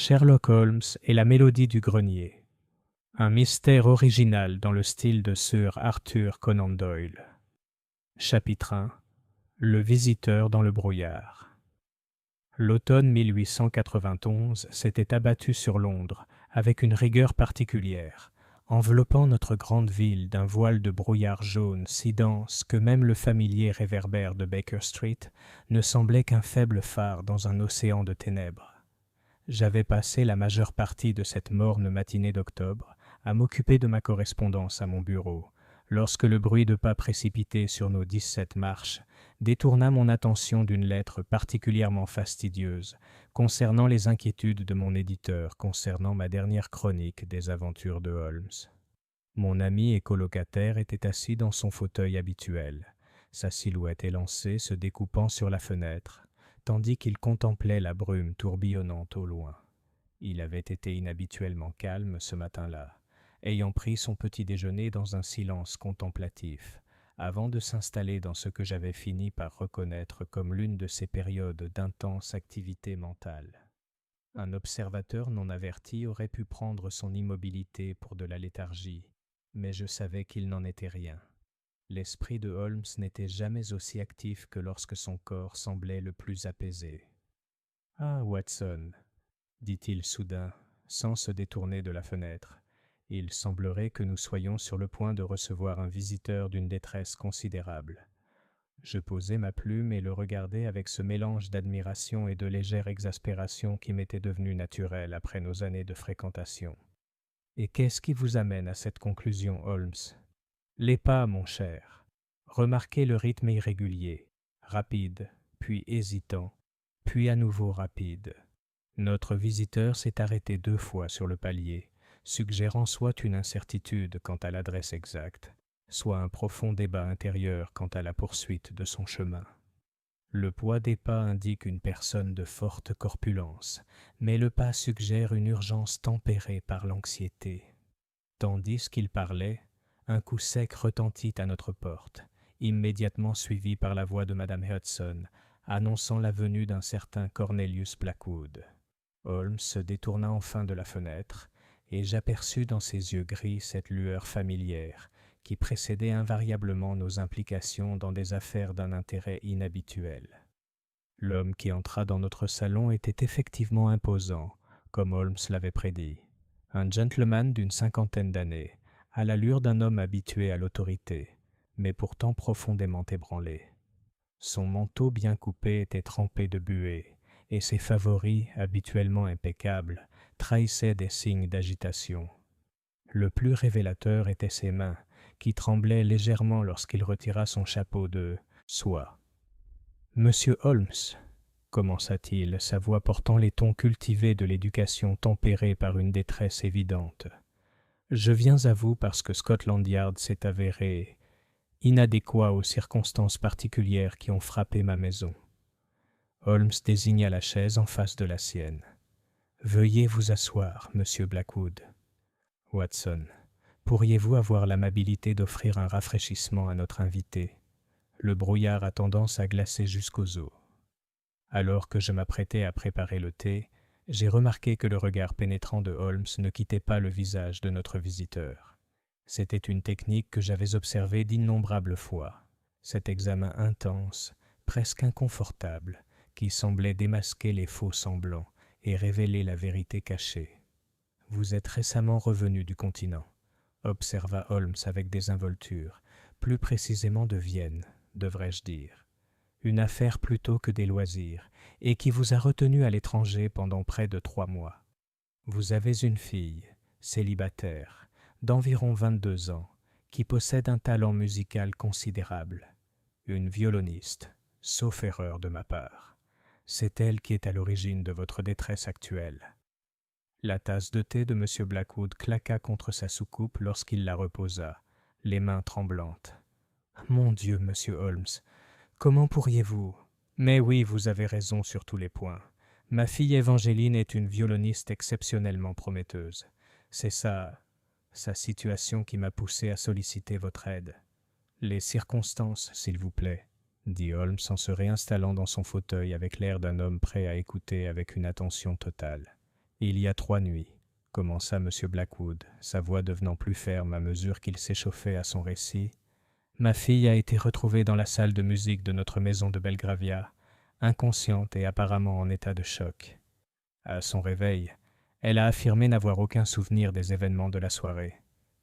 Sherlock Holmes et la mélodie du grenier. Un mystère original dans le style de Sir Arthur Conan Doyle. Chapitre 1. Le visiteur dans le brouillard. L'automne 1891 s'était abattu sur Londres avec une rigueur particulière, enveloppant notre grande ville d'un voile de brouillard jaune si dense que même le familier réverbère de Baker Street ne semblait qu'un faible phare dans un océan de ténèbres. J'avais passé la majeure partie de cette morne matinée d'octobre à m'occuper de ma correspondance à mon bureau, lorsque le bruit de pas précipités sur nos 17 marches détourna mon attention d'une lettre particulièrement fastidieuse concernant les inquiétudes de mon éditeur concernant ma dernière chronique des aventures de Holmes. Mon ami et colocataire était assis dans son fauteuil habituel, sa silhouette élancée se découpant sur la fenêtre, tandis qu'il contemplait la brume tourbillonnante au loin. Il avait été inhabituellement calme ce matin-là, ayant pris son petit déjeuner dans un silence contemplatif, avant de s'installer dans ce que j'avais fini par reconnaître comme l'une de ces périodes d'intense activité mentale. Un observateur non averti aurait pu prendre son immobilité pour de la léthargie, mais je savais qu'il n'en était rien. L'esprit de Holmes n'était jamais aussi actif que lorsque son corps semblait le plus apaisé. « Ah, Watson !» dit-il soudain, sans se détourner de la fenêtre. « Il semblerait que nous soyons sur le point de recevoir un visiteur d'une détresse considérable. » Je posai ma plume et le regardai avec ce mélange d'admiration et de légère exaspération qui m'était devenu naturel après nos années de fréquentation. « Et qu'est-ce qui vous amène à cette conclusion, Holmes ? » « Les pas, mon cher. Remarquez le rythme irrégulier, rapide, puis hésitant, puis à nouveau rapide. Notre visiteur s'est arrêté 2 fois sur le palier, suggérant soit une incertitude quant à l'adresse exacte, soit un profond débat intérieur quant à la poursuite de son chemin. Le poids des pas indique une personne de forte corpulence, mais le pas suggère une urgence tempérée par l'anxiété. Tandis qu'il parlait, un coup sec retentit à notre porte, immédiatement suivi par la voix de Madame Hudson, annonçant la venue d'un certain Cornelius Blackwood. Holmes se détourna enfin de la fenêtre, et j'aperçus dans ses yeux gris cette lueur familière qui précédait invariablement nos implications dans des affaires d'un intérêt inhabituel. L'homme qui entra dans notre salon était effectivement imposant, comme Holmes l'avait prédit. Un gentleman d'une 50aine d'années, à l'allure d'un homme habitué à l'autorité, mais pourtant profondément ébranlé. Son manteau bien coupé était trempé de buée, et ses favoris, habituellement impeccables, trahissaient des signes d'agitation. Le plus révélateur étaient ses mains, qui tremblaient légèrement lorsqu'il retira son chapeau de soie. « Monsieur Holmes » commença-t-il, sa voix portant les tons cultivés de l'éducation tempérée par une détresse évidente. Je viens à vous parce que Scotland Yard s'est avéré inadéquat aux circonstances particulières qui ont frappé ma maison. Holmes désigna la chaise en face de la sienne. Veuillez vous asseoir, monsieur Blackwood. Watson, pourriez-vous avoir l'amabilité d'offrir un rafraîchissement à notre invité? Le brouillard a tendance à glacer jusqu'aux os. Alors que je m'apprêtais à préparer le thé, j'ai remarqué que le regard pénétrant de Holmes ne quittait pas le visage de notre visiteur. C'était une technique que j'avais observée d'innombrables fois. Cet examen intense, presque inconfortable, qui semblait démasquer les faux semblants et révéler la vérité cachée. « Vous êtes récemment revenu du continent », observa Holmes avec désinvolture, plus précisément de Vienne, devrais-je dire. Une affaire plutôt que des loisirs, et qui vous a retenu à l'étranger pendant près de 3 mois. Vous avez une fille, célibataire, d'environ 22 ans, qui possède un talent musical considérable. Une violoniste, sauf erreur de ma part. C'est elle qui est à l'origine de votre détresse actuelle. La tasse de thé de M. Blackwood claqua contre sa soucoupe lorsqu'il la reposa, les mains tremblantes. « Mon Dieu, monsieur Holmes, comment pourriez-vous... » « Mais oui, vous avez raison sur tous les points. Ma fille Évangeline est une violoniste exceptionnellement prometteuse. C'est sa situation qui m'a poussé à solliciter votre aide. Les circonstances, s'il vous plaît, dit Holmes en se réinstallant dans son fauteuil avec l'air d'un homme prêt à écouter avec une attention totale. Il y a 3 nuits, commença M. Blackwood, sa voix devenant plus ferme à mesure qu'il s'échauffait à son récit, ma fille a été retrouvée dans la salle de musique de notre maison de Belgravia, inconsciente et apparemment en état de choc. À son réveil, elle a affirmé n'avoir aucun souvenir des événements de la soirée,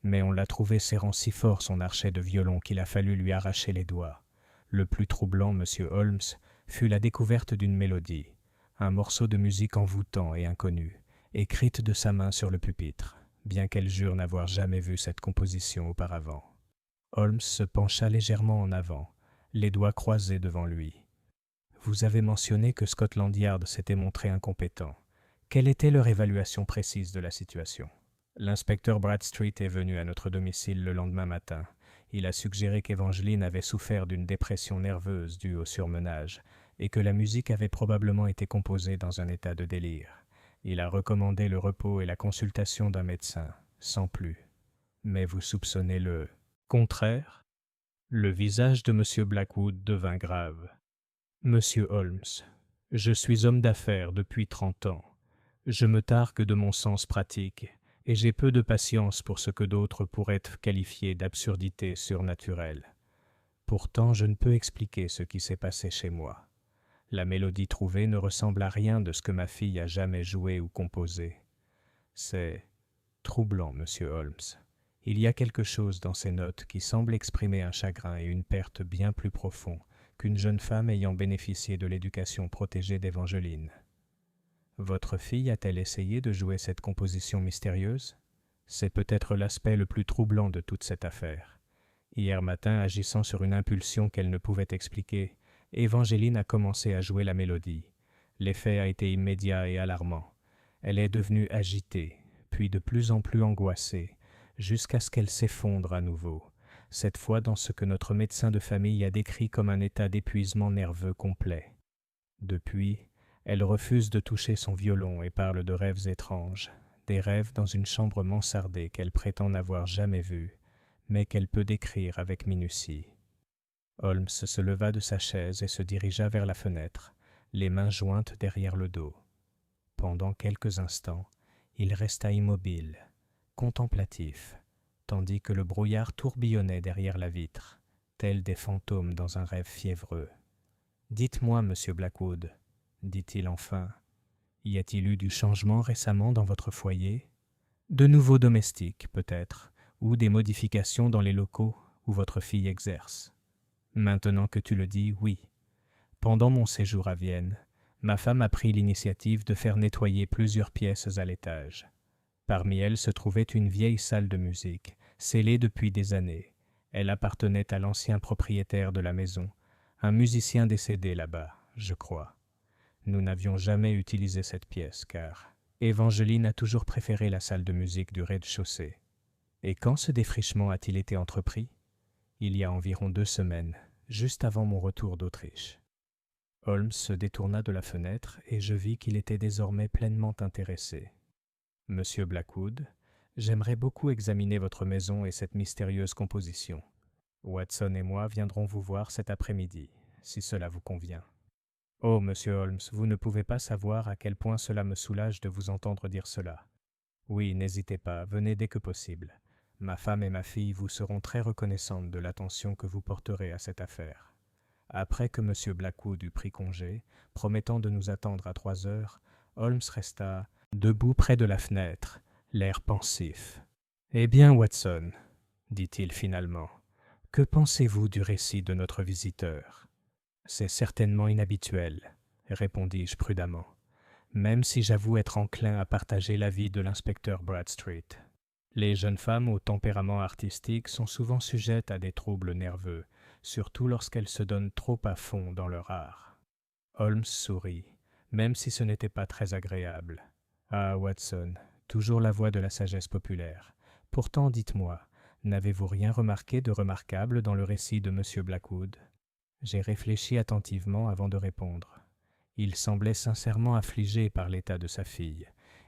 mais on l'a trouvée serrant si fort son archet de violon qu'il a fallu lui arracher les doigts. Le plus troublant, monsieur Holmes, fut la découverte d'une mélodie, un morceau de musique envoûtant et inconnu, écrite de sa main sur le pupitre, bien qu'elle jure n'avoir jamais vu cette composition auparavant. Holmes se pencha légèrement en avant, les doigts croisés devant lui. « Vous avez mentionné que Scotland Yard s'était montré incompétent. Quelle était leur évaluation précise de la situation ? » L'inspecteur Bradstreet est venu à notre domicile le lendemain matin. Il a suggéré qu'Evangeline avait souffert d'une dépression nerveuse due au surmenage et que la musique avait probablement été composée dans un état de délire. Il a recommandé le repos et la consultation d'un médecin, sans plus. Mais vous soupçonnez le contraire ? Le visage de M. Blackwood devint grave. « Monsieur Holmes, je suis homme d'affaires depuis 30 ans. Je me targue de mon sens pratique et j'ai peu de patience pour ce que d'autres pourraient qualifier d'absurdité surnaturelle. Pourtant, je ne peux expliquer ce qui s'est passé chez moi. La mélodie trouvée ne ressemble à rien de ce que ma fille a jamais joué ou composé. C'est troublant, monsieur Holmes. Il y a quelque chose dans ces notes qui semble exprimer un chagrin et une perte bien plus profonds qu'une jeune femme ayant bénéficié de l'éducation protégée d'Evangeline. Votre fille a-t-elle essayé de jouer cette composition mystérieuse ? C'est peut-être l'aspect le plus troublant de toute cette affaire. Hier matin, agissant sur une impulsion qu'elle ne pouvait expliquer, Evangeline a commencé à jouer la mélodie. L'effet a été immédiat et alarmant. Elle est devenue agitée, puis de plus en plus angoissée, jusqu'à ce qu'elle s'effondre à nouveau, cette fois dans ce que notre médecin de famille a décrit comme un état d'épuisement nerveux complet. Depuis, elle refuse de toucher son violon et parle de rêves étranges, des rêves dans une chambre mansardée qu'elle prétend n'avoir jamais vue, mais qu'elle peut décrire avec minutie. Holmes se leva de sa chaise et se dirigea vers la fenêtre, les mains jointes derrière le dos. Pendant quelques instants, il resta immobile, contemplatif, tandis que le brouillard tourbillonnait derrière la vitre, tels des fantômes dans un rêve fiévreux. « Dites-moi, monsieur Blackwood, dit-il enfin, y a-t-il eu du changement récemment dans votre foyer ? De nouveaux domestiques, peut-être, ou des modifications dans les locaux où votre fille exerce ? Maintenant que tu le dis, oui. Pendant mon séjour à Vienne, ma femme a pris l'initiative de faire nettoyer plusieurs pièces à l'étage. Parmi elles se trouvait une vieille salle de musique, scellée depuis des années. Elle appartenait à l'ancien propriétaire de la maison, un musicien décédé là-bas, je crois. Nous n'avions jamais utilisé cette pièce, car Evangeline a toujours préféré la salle de musique du rez-de-chaussée. Et quand ce défrichement a-t-il été entrepris ? Il y a environ 2 semaines, juste avant mon retour d'Autriche. Holmes se détourna de la fenêtre et je vis qu'il était désormais pleinement intéressé. « Monsieur Blackwood, j'aimerais beaucoup examiner votre maison et cette mystérieuse composition. Watson et moi viendrons vous voir cet après-midi, si cela vous convient. » « Oh, monsieur Holmes, vous ne pouvez pas savoir à quel point cela me soulage de vous entendre dire cela. Oui, n'hésitez pas, venez dès que possible. Ma femme et ma fille vous seront très reconnaissantes de l'attention que vous porterez à cette affaire. » Après que monsieur Blackwood eut pris congé, promettant de nous attendre à 3 heures, Holmes resta debout près de la fenêtre, l'air pensif. « Eh bien, Watson, dit-il finalement, que pensez-vous du récit de notre visiteur ? » « C'est certainement inhabituel, répondis-je prudemment, même si j'avoue être enclin à partager l'avis de l'inspecteur Bradstreet. Les jeunes femmes au tempérament artistique sont souvent sujettes à des troubles nerveux, surtout lorsqu'elles se donnent trop à fond dans leur art. » Holmes sourit, même si ce n'était pas très agréable. « Ah, Watson, toujours la voix de la sagesse populaire. Pourtant, dites-moi, n'avez-vous rien remarqué de remarquable dans le récit de M. Blackwood ?» J'ai réfléchi attentivement avant de répondre. Il semblait sincèrement affligé par l'état de sa fille,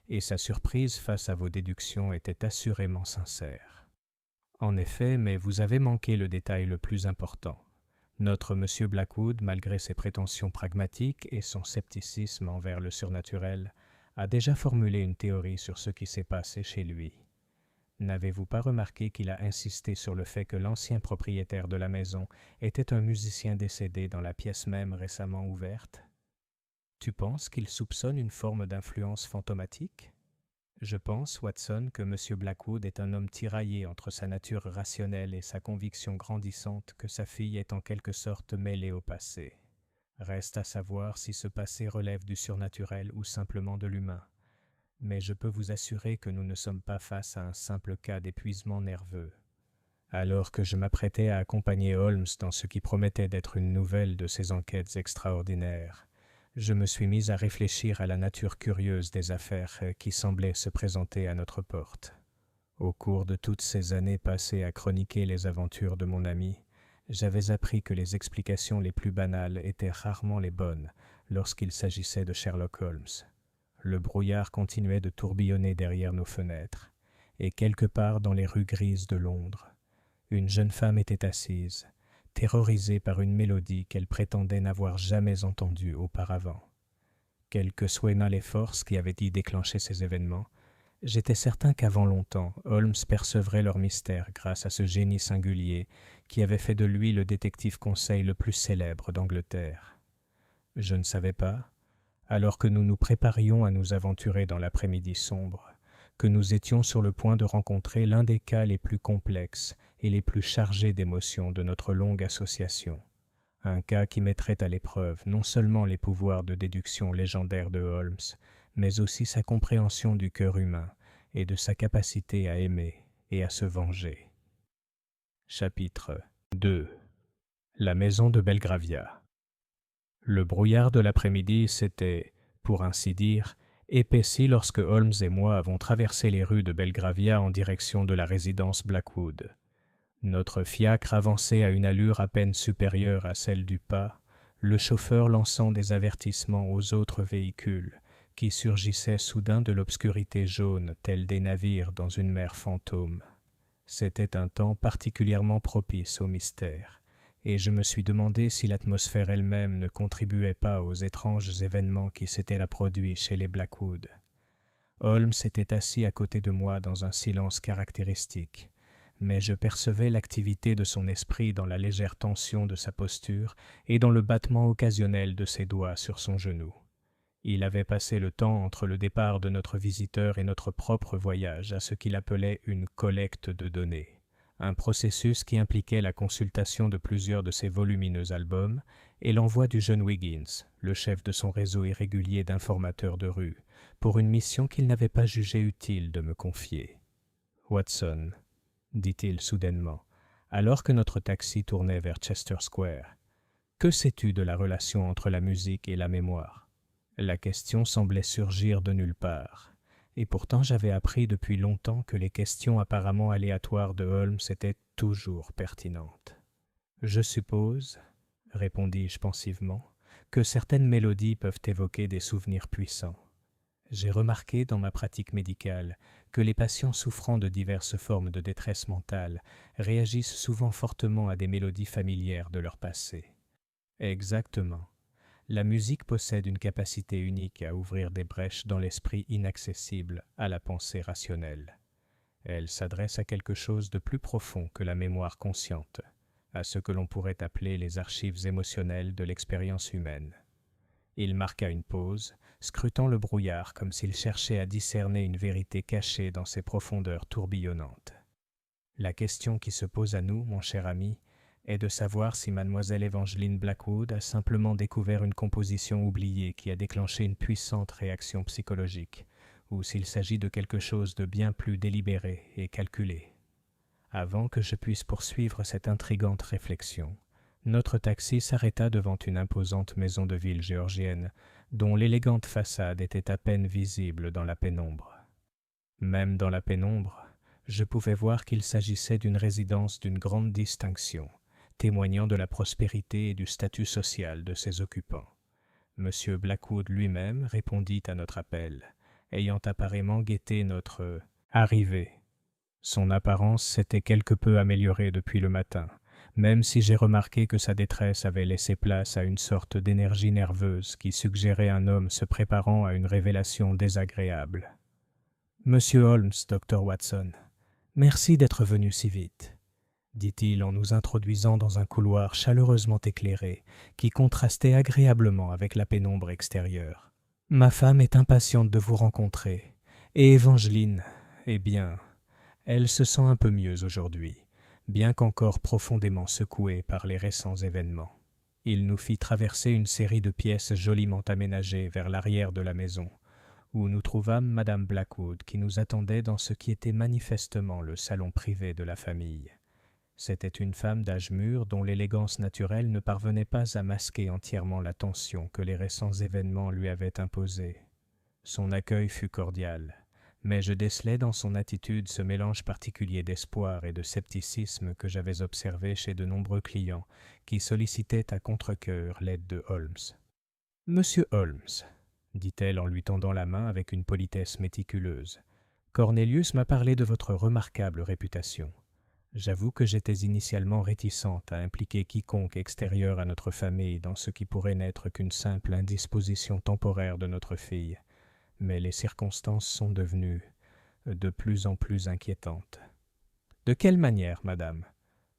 et sa surprise face à vos déductions était assurément sincère. En effet, mais vous avez manqué le détail le plus important. Notre M. Blackwood, malgré ses prétentions pragmatiques et son scepticisme envers le surnaturel, a déjà formulé une théorie sur ce qui s'est passé chez lui. N'avez-vous pas remarqué qu'il a insisté sur le fait que l'ancien propriétaire de la maison était un musicien décédé dans la pièce même récemment ouverte? Tu penses qu'il soupçonne une forme d'influence fantomatique? Je pense, Watson, que M. Blackwood est un homme tiraillé entre sa nature rationnelle et sa conviction grandissante que sa fille est en quelque sorte mêlée au passé. Reste à savoir si ce passé relève du surnaturel ou simplement de l'humain. Mais je peux vous assurer que nous ne sommes pas face à un simple cas d'épuisement nerveux. Alors que je m'apprêtais à accompagner Holmes dans ce qui promettait d'être une nouvelle de ses enquêtes extraordinaires, je me suis mis à réfléchir à la nature curieuse des affaires qui semblaient se présenter à notre porte. Au cours de toutes ces années passées à chroniquer les aventures de mon ami, j'avais appris que les explications les plus banales étaient rarement les bonnes lorsqu'il s'agissait de Sherlock Holmes. Le brouillard continuait de tourbillonner derrière nos fenêtres, et quelque part dans les rues grises de Londres, une jeune femme était assise, terrorisée par une mélodie qu'elle prétendait n'avoir jamais entendue auparavant. Quelles que soient les forces qui avaient y déclenché ces événements, j'étais certain qu'avant longtemps, Holmes percevrait leur mystère grâce à ce génie singulier qui avait fait de lui le détective conseil le plus célèbre d'Angleterre. Je ne savais pas, alors que nous nous préparions à nous aventurer dans l'après-midi sombre, que nous étions sur le point de rencontrer l'un des cas les plus complexes et les plus chargés d'émotions de notre longue association. Un cas qui mettrait à l'épreuve non seulement les pouvoirs de déduction légendaires de Holmes, mais aussi sa compréhension du cœur humain et de sa capacité à aimer et à se venger. Chapitre 2. La maison de Belgravia. Le brouillard de l'après-midi s'était, pour ainsi dire, épaissi lorsque Holmes et moi avons traversé les rues de Belgravia en direction de la résidence Blackwood. Notre fiacre avançait à une allure à peine supérieure à celle du pas, le chauffeur lançant des avertissements aux autres véhicules qui surgissaient soudain de l'obscurité jaune tels des navires dans une mer fantôme. C'était un temps particulièrement propice au mystère, et je me suis demandé si l'atmosphère elle-même ne contribuait pas aux étranges événements qui s'étaient là produits chez les Blackwood. Holmes était assis à côté de moi dans un silence caractéristique, mais je percevais l'activité de son esprit dans la légère tension de sa posture et dans le battement occasionnel de ses doigts sur son genou. Il avait passé le temps entre le départ de notre visiteur et notre propre voyage à ce qu'il appelait une collecte de données, un processus qui impliquait la consultation de plusieurs de ses volumineux albums et l'envoi du jeune Wiggins, le chef de son réseau irrégulier d'informateurs de rue, pour une mission qu'il n'avait pas jugé utile de me confier. « Watson, » dit-il soudainement, alors que notre taxi tournait vers Chester Square, « que sais-tu de la relation entre la musique et la mémoire ?» La question semblait surgir de nulle part, et pourtant j'avais appris depuis longtemps que les questions apparemment aléatoires de Holmes étaient toujours pertinentes. « Je suppose, » répondis-je pensivement, « que certaines mélodies peuvent évoquer des souvenirs puissants. J'ai remarqué dans ma pratique médicale que les patients souffrant de diverses formes de détresse mentale réagissent souvent fortement à des mélodies familières de leur passé. » Exactement. La musique possède une capacité unique à ouvrir des brèches dans l'esprit inaccessible à la pensée rationnelle. Elle s'adresse à quelque chose de plus profond que la mémoire consciente, à ce que l'on pourrait appeler les archives émotionnelles de l'expérience humaine. Il marqua une pause, scrutant le brouillard comme s'il cherchait à discerner une vérité cachée dans ses profondeurs tourbillonnantes. La question qui se pose à nous, mon cher ami, est de savoir si mademoiselle Evangeline Blackwood a simplement découvert une composition oubliée qui a déclenché une puissante réaction psychologique, ou s'il s'agit de quelque chose de bien plus délibéré et calculé. Avant que je puisse poursuivre cette intrigante réflexion, notre taxi s'arrêta devant une imposante maison de ville géorgienne, dont l'élégante façade était à peine visible dans la pénombre. Même dans la pénombre, je pouvais voir qu'il s'agissait d'une résidence d'une grande distinction, témoignant de la prospérité et du statut social de ses occupants. M. Blackwood lui-même répondit à notre appel, ayant apparemment guetté notre arrivée. Son apparence s'était quelque peu améliorée depuis le matin, même si j'ai remarqué que sa détresse avait laissé place à une sorte d'énergie nerveuse qui suggérait un homme se préparant à une révélation désagréable. « Monsieur Holmes, docteur Watson, merci d'être venu si vite, » dit-il en nous introduisant dans un couloir chaleureusement éclairé qui contrastait agréablement avec la pénombre extérieure. « Ma femme est impatiente de vous rencontrer, et Évangeline, eh bien, elle se sent un peu mieux aujourd'hui, bien qu'encore profondément secouée par les récents événements. » Il nous fit traverser une série de pièces joliment aménagées vers l'arrière de la maison, où nous trouvâmes Madame Blackwood qui nous attendait dans ce qui était manifestement le salon privé de la famille. C'était une femme d'âge mûr dont l'élégance naturelle ne parvenait pas à masquer entièrement la tension que les récents événements lui avaient imposée. Son accueil fut cordial, mais je décelai dans son attitude ce mélange particulier d'espoir et de scepticisme que j'avais observé chez de nombreux clients qui sollicitaient à contre-cœur l'aide de Holmes. « Monsieur Holmes, » dit-elle en lui tendant la main avec une politesse méticuleuse, « Cornelius m'a parlé de votre remarquable réputation. J'avoue que j'étais initialement réticente à impliquer quiconque extérieur à notre famille dans ce qui pourrait n'être qu'une simple indisposition temporaire de notre fille, mais les circonstances sont devenues de plus en plus inquiétantes. »« De quelle manière, madame ?»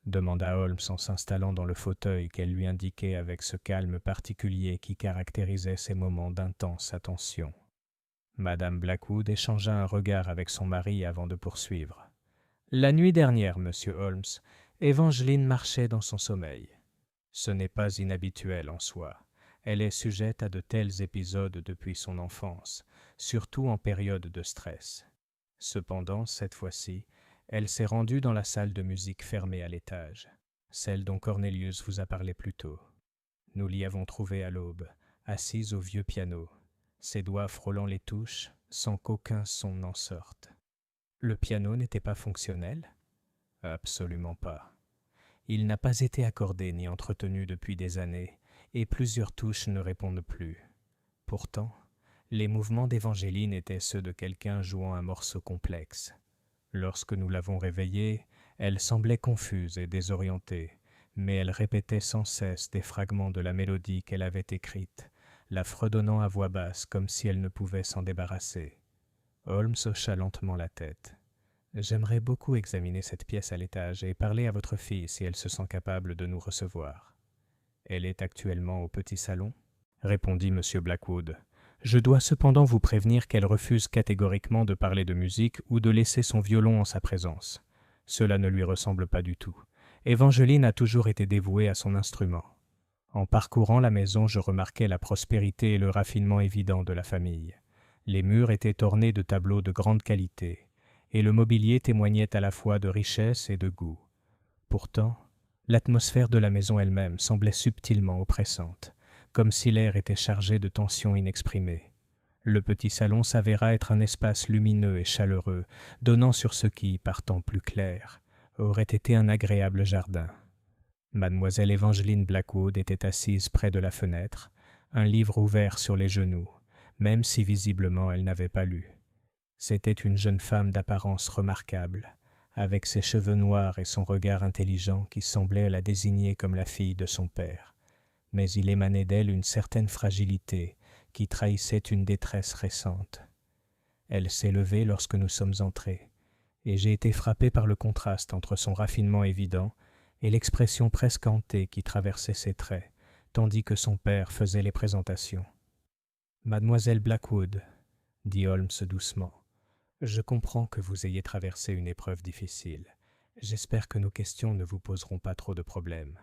demanda Holmes en s'installant dans le fauteuil qu'elle lui indiquait avec ce calme particulier qui caractérisait ces moments d'intense attention. Madame Blackwood échangea un regard avec son mari avant de poursuivre. « La nuit dernière, monsieur Holmes, Évangeline marchait dans son sommeil. Ce n'est pas inhabituel en soi. Elle est sujette à de tels épisodes depuis son enfance, surtout en période de stress. Cependant, cette fois-ci, elle s'est rendue dans la salle de musique fermée à l'étage, celle dont Cornelius vous a parlé plus tôt. Nous l'y avons trouvée à l'aube, assise au vieux piano, ses doigts frôlant les touches sans qu'aucun son n'en sorte. Le piano n'était pas fonctionnel ? Absolument pas. Il n'a pas été accordé ni entretenu depuis des années, et plusieurs touches ne répondent plus. Pourtant, les mouvements d'Évangeline étaient ceux de quelqu'un jouant un morceau complexe. Lorsque nous l'avons réveillée, elle semblait confuse et désorientée, mais elle répétait sans cesse des fragments de la mélodie qu'elle avait écrite, la fredonnant à voix basse comme si elle ne pouvait s'en débarrasser. Holmes hocha lentement la tête. « J'aimerais beaucoup examiner cette pièce à l'étage et parler à votre fille si elle se sent capable de nous recevoir. »« Elle est actuellement au petit salon ?» répondit M. Blackwood. « Je dois cependant vous prévenir qu'elle refuse catégoriquement de parler de musique ou de laisser son violon en sa présence. Cela ne lui ressemble pas du tout. Évangeline a toujours été dévouée à son instrument. En parcourant la maison, je remarquai la prospérité et le raffinement évident de la famille. Les murs étaient ornés de tableaux de grande qualité, et le mobilier témoignait à la fois de richesse et de goût. Pourtant, l'atmosphère de la maison elle-même semblait subtilement oppressante, comme si l'air était chargé de tensions inexprimées. Le petit salon s'avéra être un espace lumineux et chaleureux, donnant sur ce qui, par temps plus clair, aurait été un agréable jardin. Mademoiselle Évangeline Blackwood était assise près de la fenêtre, un livre ouvert sur les genoux, même si visiblement elle n'avait pas lu. C'était une jeune femme d'apparence remarquable, avec ses cheveux noirs et son regard intelligent qui semblait la désigner comme la fille de son père. Mais il émanait d'elle une certaine fragilité qui trahissait une détresse récente. Elle s'est levée lorsque nous sommes entrés, et j'ai été frappé par le contraste entre son raffinement évident et l'expression presque hantée qui traversait ses traits, tandis que son père faisait les présentations. « Mademoiselle Blackwood, » dit Holmes doucement, « je comprends que vous ayez traversé une épreuve difficile. J'espère que nos questions ne vous poseront pas trop de problèmes. »«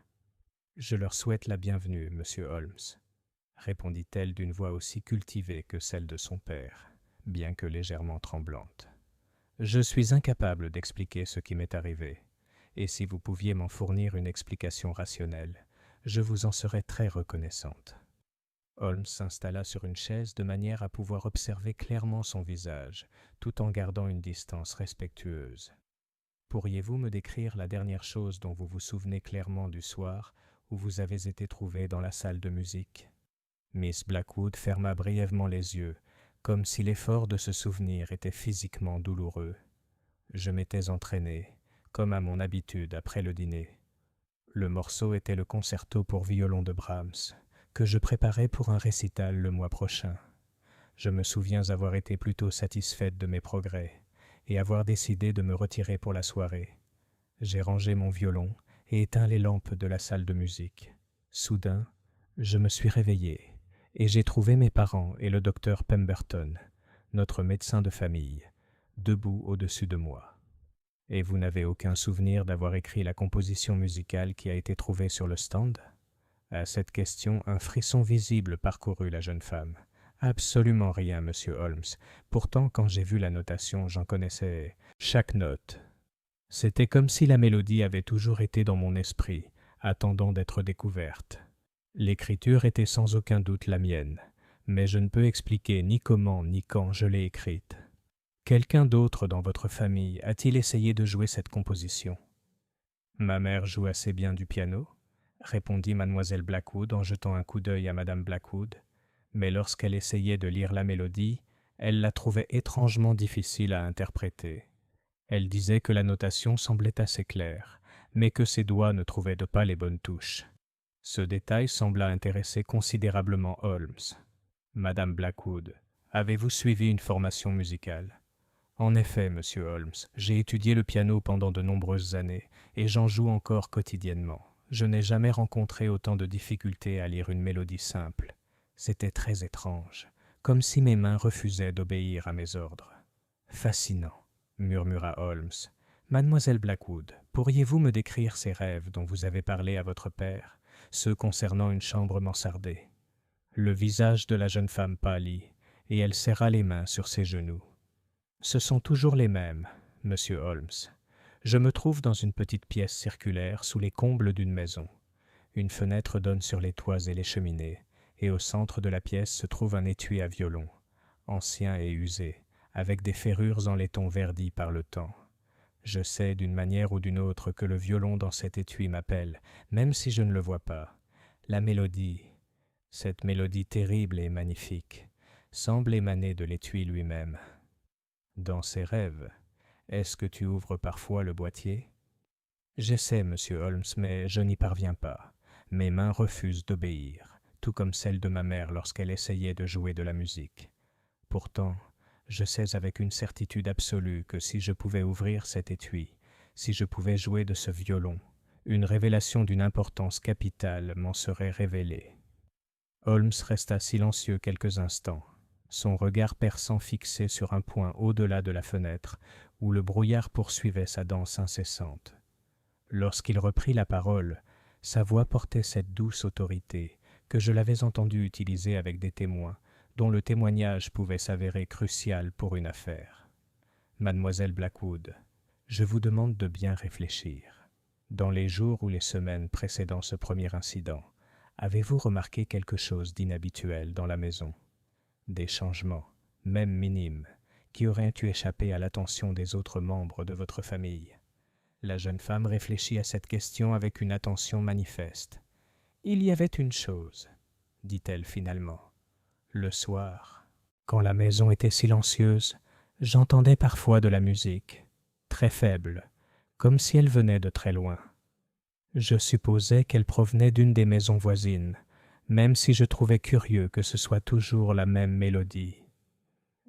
Je leur souhaite la bienvenue, monsieur Holmes, » répondit-elle d'une voix aussi cultivée que celle de son père, bien que légèrement tremblante. « Je suis incapable d'expliquer ce qui m'est arrivé, et si vous pouviez m'en fournir une explication rationnelle, je vous en serais très reconnaissante. » Holmes s'installa sur une chaise de manière à pouvoir observer clairement son visage, tout en gardant une distance respectueuse. « Pourriez-vous me décrire la dernière chose dont vous vous souvenez clairement du soir où vous avez été trouvé dans la salle de musique ?» Miss Blackwood ferma brièvement les yeux, comme si l'effort de se souvenir était physiquement douloureux. Je m'étais entraîné, comme à mon habitude après le dîner. Le morceau était le concerto pour violon de Brahms, que je préparais pour un récital le mois prochain. Je me souviens avoir été plutôt satisfaite de mes progrès et avoir décidé de me retirer pour la soirée. J'ai rangé mon violon et éteint les lampes de la salle de musique. Soudain, je me suis réveillé et j'ai trouvé mes parents et le docteur Pemberton, notre médecin de famille, debout au-dessus de moi. « Et vous n'avez aucun souvenir d'avoir écrit la composition musicale qui a été trouvée sur le stand ?» À cette question, un frisson visible parcourut la jeune femme. « Absolument rien, monsieur Holmes. Pourtant, quand j'ai vu la notation, j'en connaissais chaque note. C'était comme si la mélodie avait toujours été dans mon esprit, attendant d'être découverte. L'écriture était sans aucun doute la mienne, mais je ne peux expliquer ni comment ni quand je l'ai écrite. Quelqu'un d'autre dans votre famille a-t-il essayé de jouer cette composition ? » « Ma mère joue assez bien du piano, » répondit mademoiselle Blackwood en jetant un coup d'œil à madame Blackwood, mais lorsqu'elle essayait de lire la mélodie, elle la trouvait étrangement difficile à interpréter. Elle disait que la notation semblait assez claire, mais que ses doigts ne trouvaient pas les bonnes touches. Ce détail sembla intéresser considérablement Holmes. « Madame Blackwood, avez-vous suivi une formation musicale ? » « En effet, monsieur Holmes, j'ai étudié le piano pendant de nombreuses années et j'en joue encore quotidiennement. Je n'ai jamais rencontré autant de difficultés à lire une mélodie simple. C'était très étrange, comme si mes mains refusaient d'obéir à mes ordres. »« Fascinant, » murmura Holmes. « Mademoiselle Blackwood, pourriez-vous me décrire ces rêves dont vous avez parlé à votre père, ceux concernant une chambre mansardée ?» Le visage de la jeune femme pâlit et elle serra les mains sur ses genoux. « Ce sont toujours les mêmes, monsieur Holmes. Je me trouve dans une petite pièce circulaire sous les combles d'une maison. Une fenêtre donne sur les toits et les cheminées, et au centre de la pièce se trouve un étui à violon, ancien et usé, avec des ferrures en laiton verdi par le temps. Je sais d'une manière ou d'une autre que le violon dans cet étui m'appelle, même si je ne le vois pas. La mélodie, cette mélodie terrible et magnifique, semble émaner de l'étui lui-même. Dans ces rêves, est-ce que tu ouvres parfois le boîtier ? » « J'essaie, monsieur Holmes, mais je n'y parviens pas. Mes mains refusent d'obéir, tout comme celles de ma mère lorsqu'elle essayait de jouer de la musique. Pourtant, je sais avec une certitude absolue que si je pouvais ouvrir cet étui, si je pouvais jouer de ce violon, une révélation d'une importance capitale m'en serait révélée. » Holmes resta silencieux quelques instants, son regard perçant fixé sur un point au-delà de la fenêtre où le brouillard poursuivait sa danse incessante. Lorsqu'il reprit la parole, sa voix portait cette douce autorité que je l'avais entendu utiliser avec des témoins dont le témoignage pouvait s'avérer crucial pour une affaire. « Mademoiselle Blackwood, je vous demande de bien réfléchir. Dans les jours ou les semaines précédant ce premier incident, avez-vous remarqué quelque chose d'inhabituel dans la maison ? Des changements, même minimes, qui auraient pu échapper à l'attention des autres membres de votre famille ? » La jeune femme réfléchit à cette question avec une attention manifeste. « Il y avait une chose, » dit-elle finalement. « Le soir, quand la maison était silencieuse, j'entendais parfois de la musique, très faible, comme si elle venait de très loin. Je supposais qu'elle provenait d'une des maisons voisines, même si je trouvais curieux que ce soit toujours la même mélodie.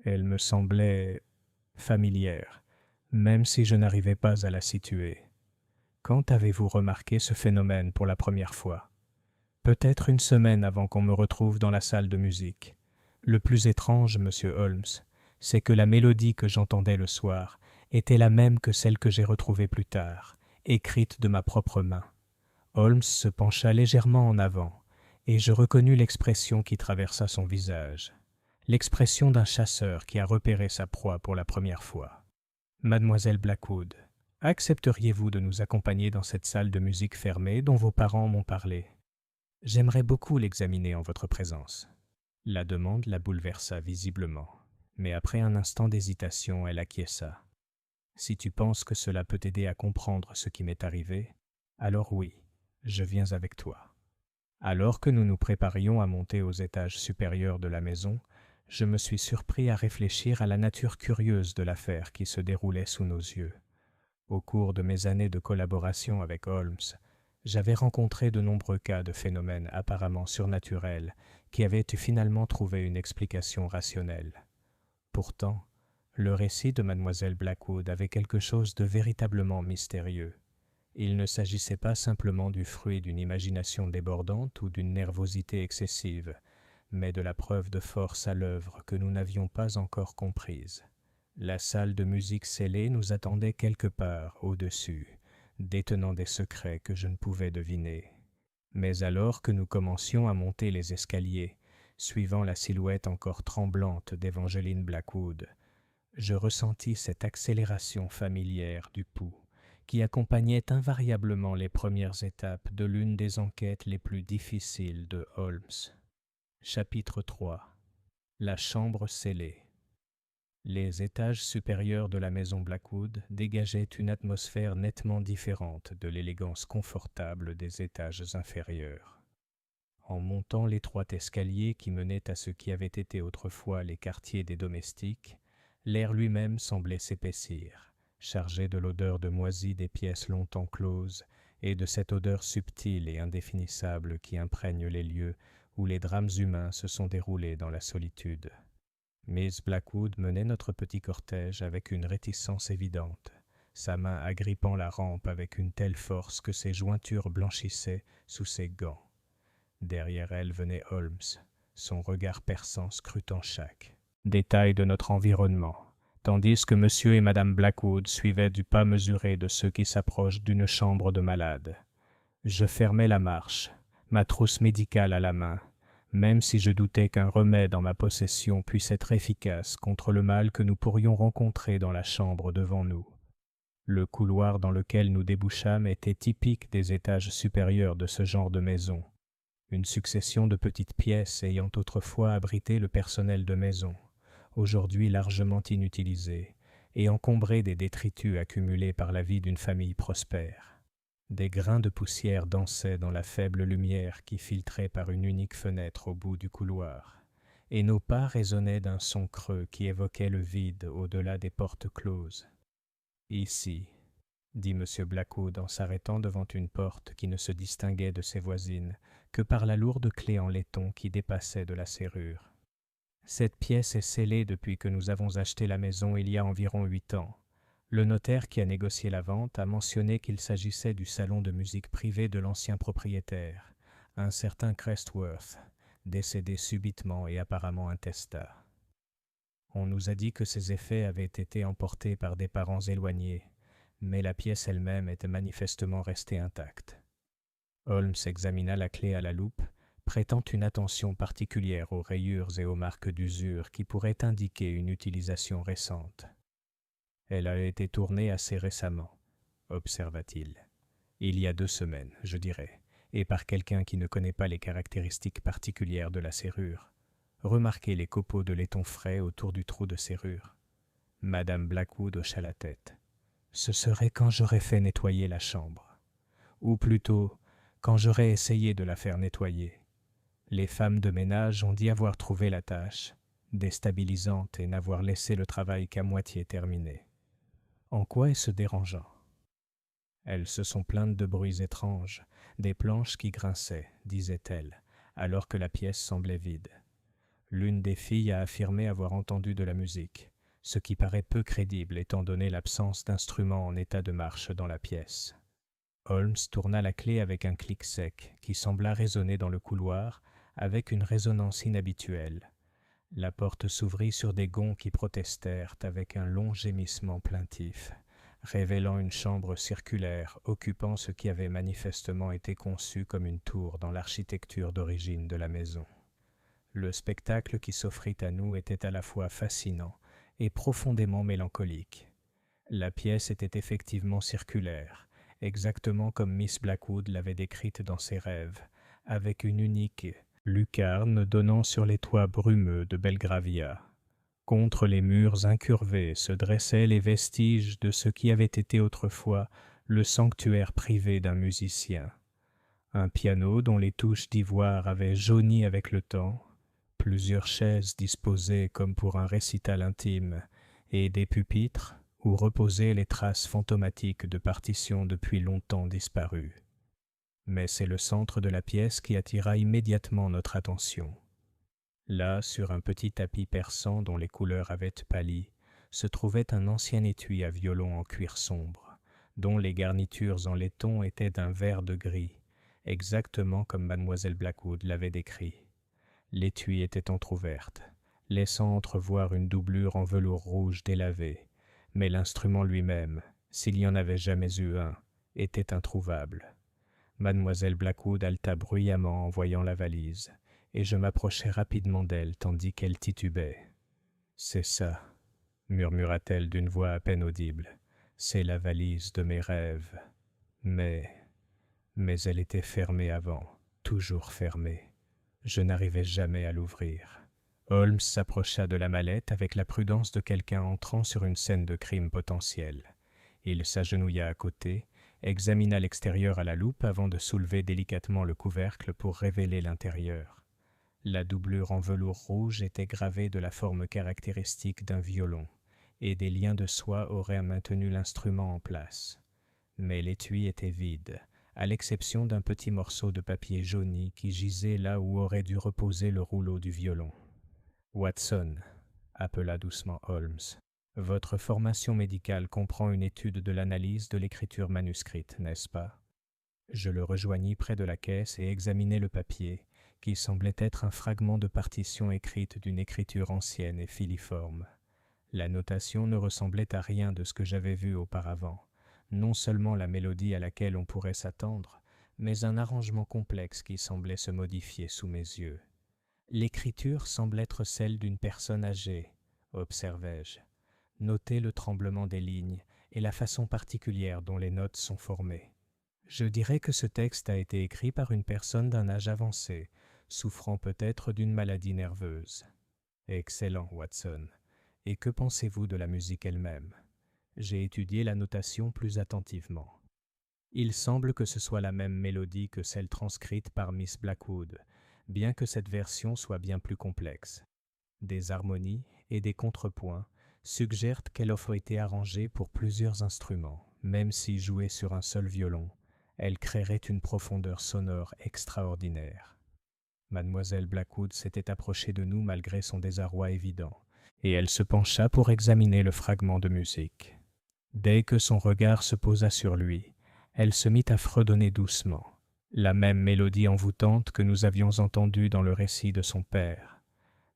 Elle me semblait familière, même si je n'arrivais pas à la situer. Quand avez-vous remarqué ce phénomène pour la première fois ? Peut-être une semaine avant qu'on me retrouve dans la salle de musique. Le plus étrange, monsieur Holmes, c'est que la mélodie que j'entendais le soir était la même que celle que j'ai retrouvée plus tard, écrite de ma propre main. » Holmes se pencha légèrement en avant, et je reconnus l'expression qui traversa son visage. L'expression d'un chasseur qui a repéré sa proie pour la première fois. « Mademoiselle Blackwood, accepteriez-vous de nous accompagner dans cette salle de musique fermée dont vos parents m'ont parlé ? J'aimerais beaucoup l'examiner en votre présence. » La demande la bouleversa visiblement, mais après un instant d'hésitation, elle acquiesça. « Si tu penses que cela peut t'aider à comprendre ce qui m'est arrivé, alors oui, je viens avec toi. » Alors que nous nous préparions à monter aux étages supérieurs de la maison, je me suis surpris à réfléchir à la nature curieuse de l'affaire qui se déroulait sous nos yeux. Au cours de mes années de collaboration avec Holmes, J'avais rencontré de nombreux cas de phénomènes apparemment surnaturels qui avaient finalement trouvé une explication rationnelle. Pourtant, le récit de mademoiselle Blackwood avait quelque chose de véritablement mystérieux. Il ne s'agissait pas simplement du fruit d'une imagination débordante ou d'une nervosité excessive, mais de la preuve de force à l'œuvre que nous n'avions pas encore comprise. La salle de musique scellée nous attendait quelque part au-dessus, détenant des secrets que je ne pouvais deviner. Mais alors que nous commencions à monter les escaliers, suivant la silhouette encore tremblante d'Evangeline Blackwood, je ressentis cette accélération familière du pouls qui accompagnait invariablement les premières étapes de l'une des enquêtes les plus difficiles de Holmes. Chapitre 3. La chambre scellée. Les étages supérieurs de la maison Blackwood dégageaient une atmosphère nettement différente de l'élégance confortable des étages inférieurs. En montant l'étroit escalier qui menait à ce qui avait été autrefois les quartiers des domestiques, l'air lui-même semblait s'épaissir, chargé de l'odeur de moisi des pièces longtemps closes et de cette odeur subtile et indéfinissable qui imprègne les lieux où les drames humains se sont déroulés dans la solitude. Miss Blackwood menait notre petit cortège avec une réticence évidente, sa main agrippant la rampe avec une telle force que ses jointures blanchissaient sous ses gants. Derrière elle venait Holmes, son regard perçant scrutant chaque détail de notre environnement, tandis que monsieur et madame Blackwood suivaient du pas mesuré de ceux qui s'approchent d'une chambre de malade. Je fermais la marche, ma trousse médicale à la main, même si je doutais qu'un remède en ma possession puisse être efficace contre le mal que nous pourrions rencontrer dans la chambre devant nous. Le couloir dans lequel nous débouchâmes était typique des étages supérieurs de ce genre de maison, une succession de petites pièces ayant autrefois abrité le personnel de maison, aujourd'hui largement inutilisé et encombré des détritus accumulés par la vie d'une famille prospère. Des grains de poussière dansaient dans la faible lumière qui filtrait par une unique fenêtre au bout du couloir, et nos pas résonnaient d'un son creux qui évoquait le vide au-delà des portes closes. « Ici », dit M. Blackwood en s'arrêtant devant une porte qui ne se distinguait de ses voisines que par la lourde clé en laiton qui dépassait de la serrure. « Cette pièce est scellée depuis que nous avons acheté la maison il y a environ 8 ans. Le notaire qui a négocié la vente a mentionné qu'il s'agissait du salon de musique privé de l'ancien propriétaire, un certain Crestworth, décédé subitement et apparemment intestat. On nous a dit que ses effets avaient été emportés par des parents éloignés, mais la pièce elle-même était manifestement restée intacte. » Holmes examina la clé à la loupe, prêtant une attention particulière aux rayures et aux marques d'usure qui pourraient indiquer une utilisation récente. « Elle a été tournée assez récemment, » observa-t-il. « Il y a 2 semaines, je dirais, et par quelqu'un qui ne connaît pas les caractéristiques particulières de la serrure. Remarquez les copeaux de laiton frais autour du trou de serrure. » Madame Blackwood hocha la tête. « Ce serait quand j'aurais fait nettoyer la chambre. Ou plutôt, quand j'aurais essayé de la faire nettoyer. Les femmes de ménage ont dit avoir trouvé la tâche déstabilisante et n'avoir laissé le travail qu'à moitié terminé. En quoi est-ce dérangeant ? Elles se sont plaintes de bruits étranges, des planches qui grinçaient, disait-elle, alors que la pièce semblait vide. L'une des filles a affirmé avoir entendu de la musique, ce qui paraît peu crédible étant donné l'absence d'instruments en état de marche dans la pièce. Holmes tourna la clé avec un clic sec qui sembla résonner dans le couloir avec une résonance inhabituelle. La porte s'ouvrit sur des gonds qui protestèrent avec un long gémissement plaintif, révélant une chambre circulaire occupant ce qui avait manifestement été conçu comme une tour dans l'architecture d'origine de la maison. Le spectacle qui s'offrit à nous était à la fois fascinant et profondément mélancolique. La pièce était effectivement circulaire, exactement comme Miss Blackwood l'avait décrite dans ses rêves, avec une unique lucarne donnant sur les toits brumeux de Belgravia. Contre les murs incurvés se dressaient les vestiges de ce qui avait été autrefois le sanctuaire privé d'un musicien. Un piano dont les touches d'ivoire avaient jauni avec le temps, plusieurs chaises disposées comme pour un récital intime, et des pupitres où reposaient les traces fantomatiques de partitions depuis longtemps disparues. Mais c'est le centre de la pièce qui attira immédiatement notre attention. Là, sur un petit tapis persan dont les couleurs avaient pâli, se trouvait un ancien étui à violon en cuir sombre, dont les garnitures en laiton étaient d'un vert de gris, exactement comme mademoiselle Blackwood l'avait décrit. L'étui était entr'ouverte, laissant entrevoir une doublure en velours rouge délavé, mais l'instrument lui-même, s'il y en avait jamais eu un, était introuvable. Mademoiselle Blackwood haleta bruyamment en voyant la valise, et je m'approchai rapidement d'elle tandis qu'elle titubait. « C'est ça, » murmura-t-elle d'une voix à peine audible. « C'est la valise de mes rêves. Mais elle était fermée avant, toujours fermée. Je n'arrivais jamais à l'ouvrir. » Holmes s'approcha de la mallette avec la prudence de quelqu'un entrant sur une scène de crime potentiel. Il s'agenouilla à côté, examina l'extérieur à la loupe avant de soulever délicatement le couvercle pour révéler l'intérieur. La doublure en velours rouge était gravée de la forme caractéristique d'un violon, et des liens de soie auraient maintenu l'instrument en place. Mais l'étui était vide, à l'exception d'un petit morceau de papier jauni qui gisait là où aurait dû reposer le rouleau du violon. « Watson, » appela doucement Holmes, « votre formation médicale comprend une étude de l'analyse de l'écriture manuscrite, n'est-ce pas ?» Je le rejoignis près de la caisse et examinai le papier, qui semblait être un fragment de partition écrite d'une écriture ancienne et filiforme. La notation ne ressemblait à rien de ce que j'avais vu auparavant, non seulement la mélodie à laquelle on pourrait s'attendre, mais un arrangement complexe qui semblait se modifier sous mes yeux. L'écriture semble être celle d'une personne âgée, observai-je. Notez le tremblement des lignes et la façon particulière dont les notes sont formées. Je dirais que ce texte a été écrit par une personne d'un âge avancé, souffrant peut-être d'une maladie nerveuse. Excellent, Watson. Et que pensez-vous de la musique elle-même? J'ai étudié la notation plus attentivement. Il semble que ce soit la même mélodie que celle transcrite par Miss Blackwood, bien que cette version soit bien plus complexe. Des harmonies et des contrepoints suggèrent qu'elle a été arrangée pour plusieurs instruments, même si jouée sur un seul violon, elle créerait une profondeur sonore extraordinaire. Mademoiselle Blackwood s'était approchée de nous malgré son désarroi évident, et elle se pencha pour examiner le fragment de musique. Dès que son regard se posa sur lui, elle se mit à fredonner doucement, la même mélodie envoûtante que nous avions entendue dans le récit de son père.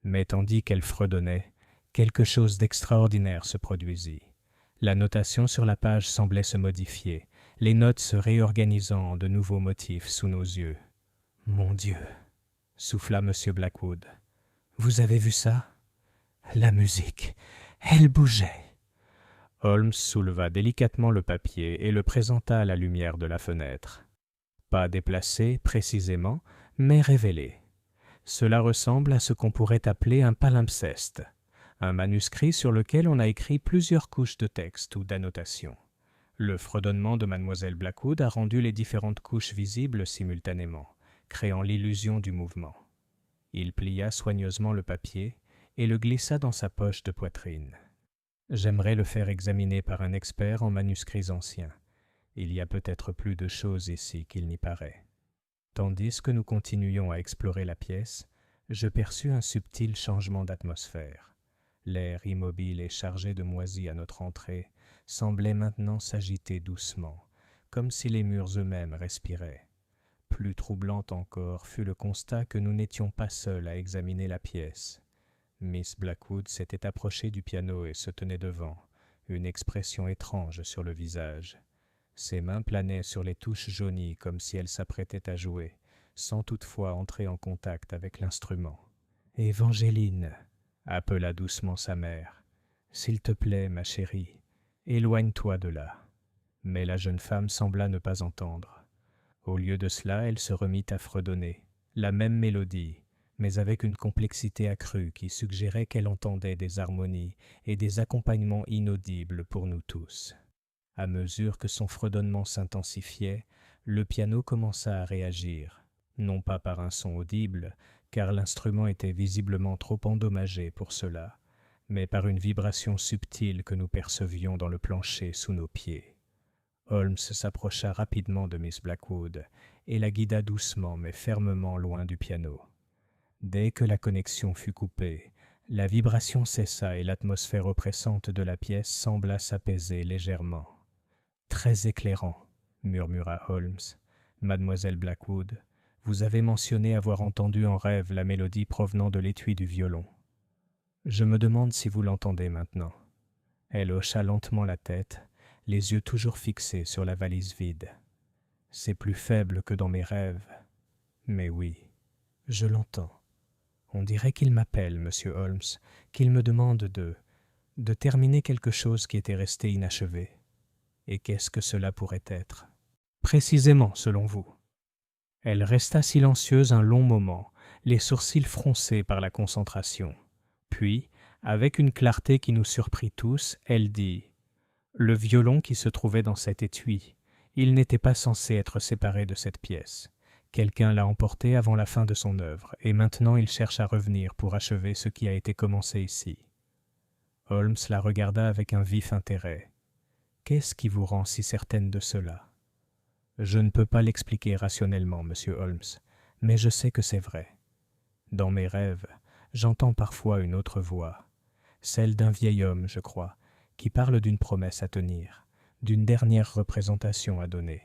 Mais tandis qu'elle fredonnait, quelque chose d'extraordinaire se produisit. La notation sur la page semblait se modifier, les notes se réorganisant en de nouveaux motifs sous nos yeux. « Mon Dieu !» souffla M. Blackwood. « Vous avez vu ça? La musique, elle bougeait. » Holmes souleva délicatement le papier et le présenta à la lumière de la fenêtre. Pas déplacé précisément, mais révélé. Cela ressemble à ce qu'on pourrait appeler un palimpseste, un manuscrit sur lequel on a écrit plusieurs couches de texte ou d'annotation. Le fredonnement de mademoiselle Blackwood a rendu les différentes couches visibles simultanément, créant l'illusion du mouvement. Il plia soigneusement le papier et le glissa dans sa poche de poitrine. J'aimerais le faire examiner par un expert en manuscrits anciens. Il y a peut-être plus de choses ici qu'il n'y paraît. Tandis que nous continuions à explorer la pièce, je perçus un subtil changement d'atmosphère. L'air immobile et chargé de moisis à notre entrée semblait maintenant s'agiter doucement, comme si les murs eux-mêmes respiraient. Plus troublant encore fut le constat que nous n'étions pas seuls à examiner la pièce. Miss Blackwood s'était approchée du piano et se tenait devant, une expression étrange sur le visage. Ses mains planaient sur les touches jaunies comme si elle s'apprêtait à jouer, sans toutefois entrer en contact avec l'instrument. « Évangeline !» appela doucement sa mère. « S'il te plaît, ma chérie, éloigne-toi de là. » Mais la jeune femme sembla ne pas entendre. Au lieu de cela, elle se remit à fredonner, la même mélodie, mais avec une complexité accrue qui suggérait qu'elle entendait des harmonies et des accompagnements inaudibles pour nous tous. À mesure que son fredonnement s'intensifiait, le piano commença à réagir, non pas par un son audible, car l'instrument était visiblement trop endommagé pour cela, mais par une vibration subtile que nous percevions dans le plancher sous nos pieds. Holmes s'approcha rapidement de Miss Blackwood et la guida doucement mais fermement loin du piano. Dès que la connexion fut coupée, la vibration cessa et l'atmosphère oppressante de la pièce sembla s'apaiser légèrement. « Très éclairant », murmura Holmes. « Mademoiselle Blackwood, vous avez mentionné avoir entendu en rêve la mélodie provenant de l'étui du violon. Je me demande si vous l'entendez maintenant. » Elle hocha lentement la tête, les yeux toujours fixés sur la valise vide. « C'est plus faible que dans mes rêves. Mais oui, je l'entends. On dirait qu'il m'appelle, monsieur Holmes, qu'il me demande de terminer quelque chose qui était resté inachevé. Et qu'est-ce que cela pourrait être? Précisément, selon vous. » Elle resta silencieuse un long moment, les sourcils froncés par la concentration. Puis, avec une clarté qui nous surprit tous, elle dit « Le violon qui se trouvait dans cet étui, il n'était pas censé être séparé de cette pièce. Quelqu'un l'a emporté avant la fin de son œuvre, et maintenant il cherche à revenir pour achever ce qui a été commencé ici. » Holmes la regarda avec un vif intérêt. « Qu'est-ce qui vous rend si certaine de cela? » « Je ne peux pas l'expliquer rationnellement, monsieur Holmes, mais je sais que c'est vrai. Dans mes rêves, j'entends parfois une autre voix, celle d'un vieil homme, je crois, qui parle d'une promesse à tenir, d'une dernière représentation à donner.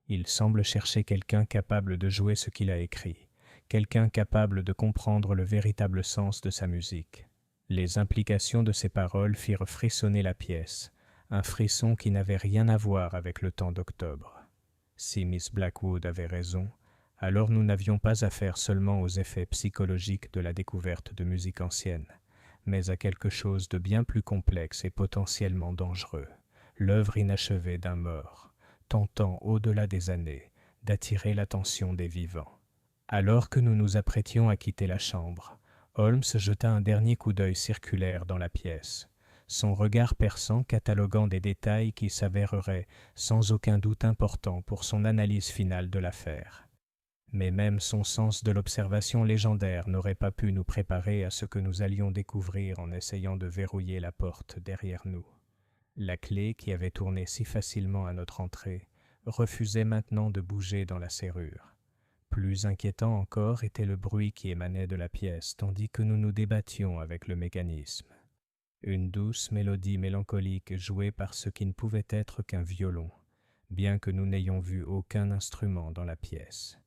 Il semble chercher quelqu'un capable de jouer ce qu'il a écrit, quelqu'un capable de comprendre le véritable sens de sa musique. » Les implications de ces paroles firent frissonner la pièce, un frisson qui n'avait rien à voir avec le temps d'octobre. Si Miss Blackwood avait raison, alors nous n'avions pas affaire seulement aux effets psychologiques de la découverte de musique ancienne, mais à quelque chose de bien plus complexe et potentiellement dangereux, l'œuvre inachevée d'un mort, tentant, au-delà des années, d'attirer l'attention des vivants. Alors que nous nous apprêtions à quitter la chambre, Holmes jeta un dernier coup d'œil circulaire dans la pièce, son regard perçant cataloguant des détails qui s'avéreraient sans aucun doute importants pour son analyse finale de l'affaire. Mais même son sens de l'observation légendaire n'aurait pas pu nous préparer à ce que nous allions découvrir en essayant de verrouiller la porte derrière nous. La clé qui avait tourné si facilement à notre entrée refusait maintenant de bouger dans la serrure. Plus inquiétant encore était le bruit qui émanait de la pièce tandis que nous nous débattions avec le mécanisme. Une douce mélodie mélancolique jouée par ce qui ne pouvait être qu'un violon, bien que nous n'ayons vu aucun instrument dans la pièce.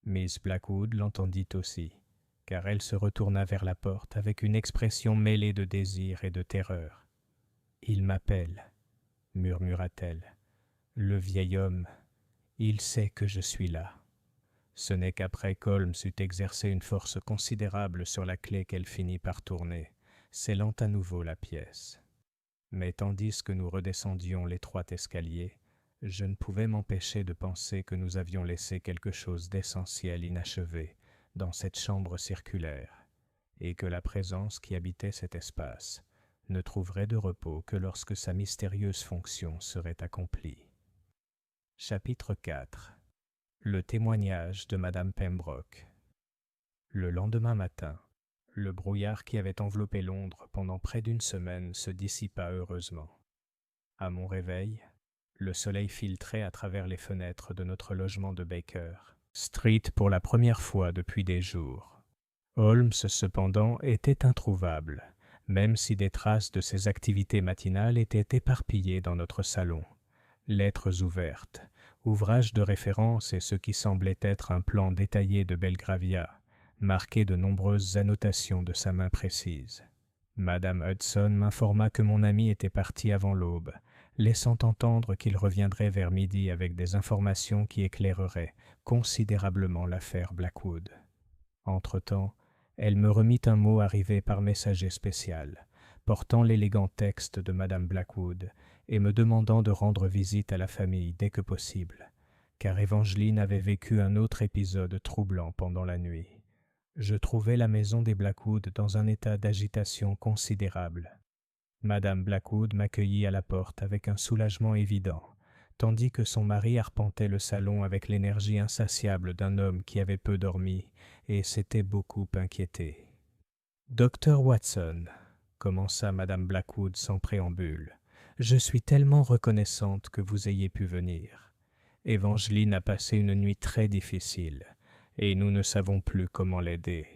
Miss Blackwood l'entendit aussi, car elle se retourna vers la porte avec une expression mêlée de désir et de terreur. « Il m'appelle, » murmura-t-elle. « Le vieil homme, il sait que je suis là. » Ce n'est qu'après qu'Holmes eut exercé une force considérable sur la clé qu'elle finit par tourner, scellant à nouveau la pièce. Mais tandis que nous redescendions l'étroit escalier, je ne pouvais m'empêcher de penser que nous avions laissé quelque chose d'essentiel inachevé dans cette chambre circulaire, et que la présence qui habitait cet espace ne trouverait de repos que lorsque sa mystérieuse fonction serait accomplie. Chapitre 4. Le témoignage de Madame Pembroke. Le lendemain matin, le brouillard qui avait enveloppé Londres pendant près d'une semaine se dissipa heureusement. À mon réveil, le soleil filtrait à travers les fenêtres de notre logement de Baker Street pour la première fois depuis des jours. Holmes, cependant, était introuvable, même si des traces de ses activités matinales étaient éparpillées dans notre salon. Lettres ouvertes, ouvrages de référence et ce qui semblait être un plan détaillé de Belgravia, marqué de nombreuses annotations de sa main précise. Madame Hudson m'informa que mon ami était parti avant l'aube, laissant entendre qu'il reviendrait vers midi avec des informations qui éclaireraient considérablement l'affaire Blackwood. Entre-temps, elle me remit un mot arrivé par messager spécial, portant l'élégant texte de Madame Blackwood et me demandant de rendre visite à la famille dès que possible, car Évangeline avait vécu un autre épisode troublant pendant la nuit. Je trouvai la maison des Blackwood dans un état d'agitation considérable. Madame Blackwood m'accueillit à la porte avec un soulagement évident, tandis que son mari arpentait le salon avec l'énergie insatiable d'un homme qui avait peu dormi et s'était beaucoup inquiété. « Docteur Watson, » commença Madame Blackwood sans préambule, Je suis tellement reconnaissante que vous ayez pu venir. Évangeline a passé une nuit très difficile, et nous ne savons plus comment l'aider. »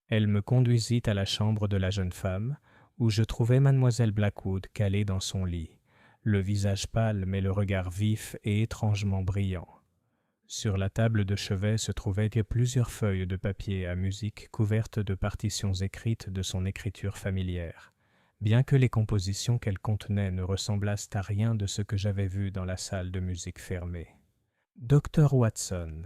Elle me conduisit à la chambre de la jeune femme, où je trouvai mademoiselle Blackwood calée dans son lit, le visage pâle mais le regard vif et étrangement brillant. Sur la table de chevet se trouvaient plusieurs feuilles de papier à musique couvertes de partitions écrites de son écriture familière, bien que les compositions qu'elles contenaient ne ressemblassent à rien de ce que j'avais vu dans la salle de musique fermée. « Docteur Watson »,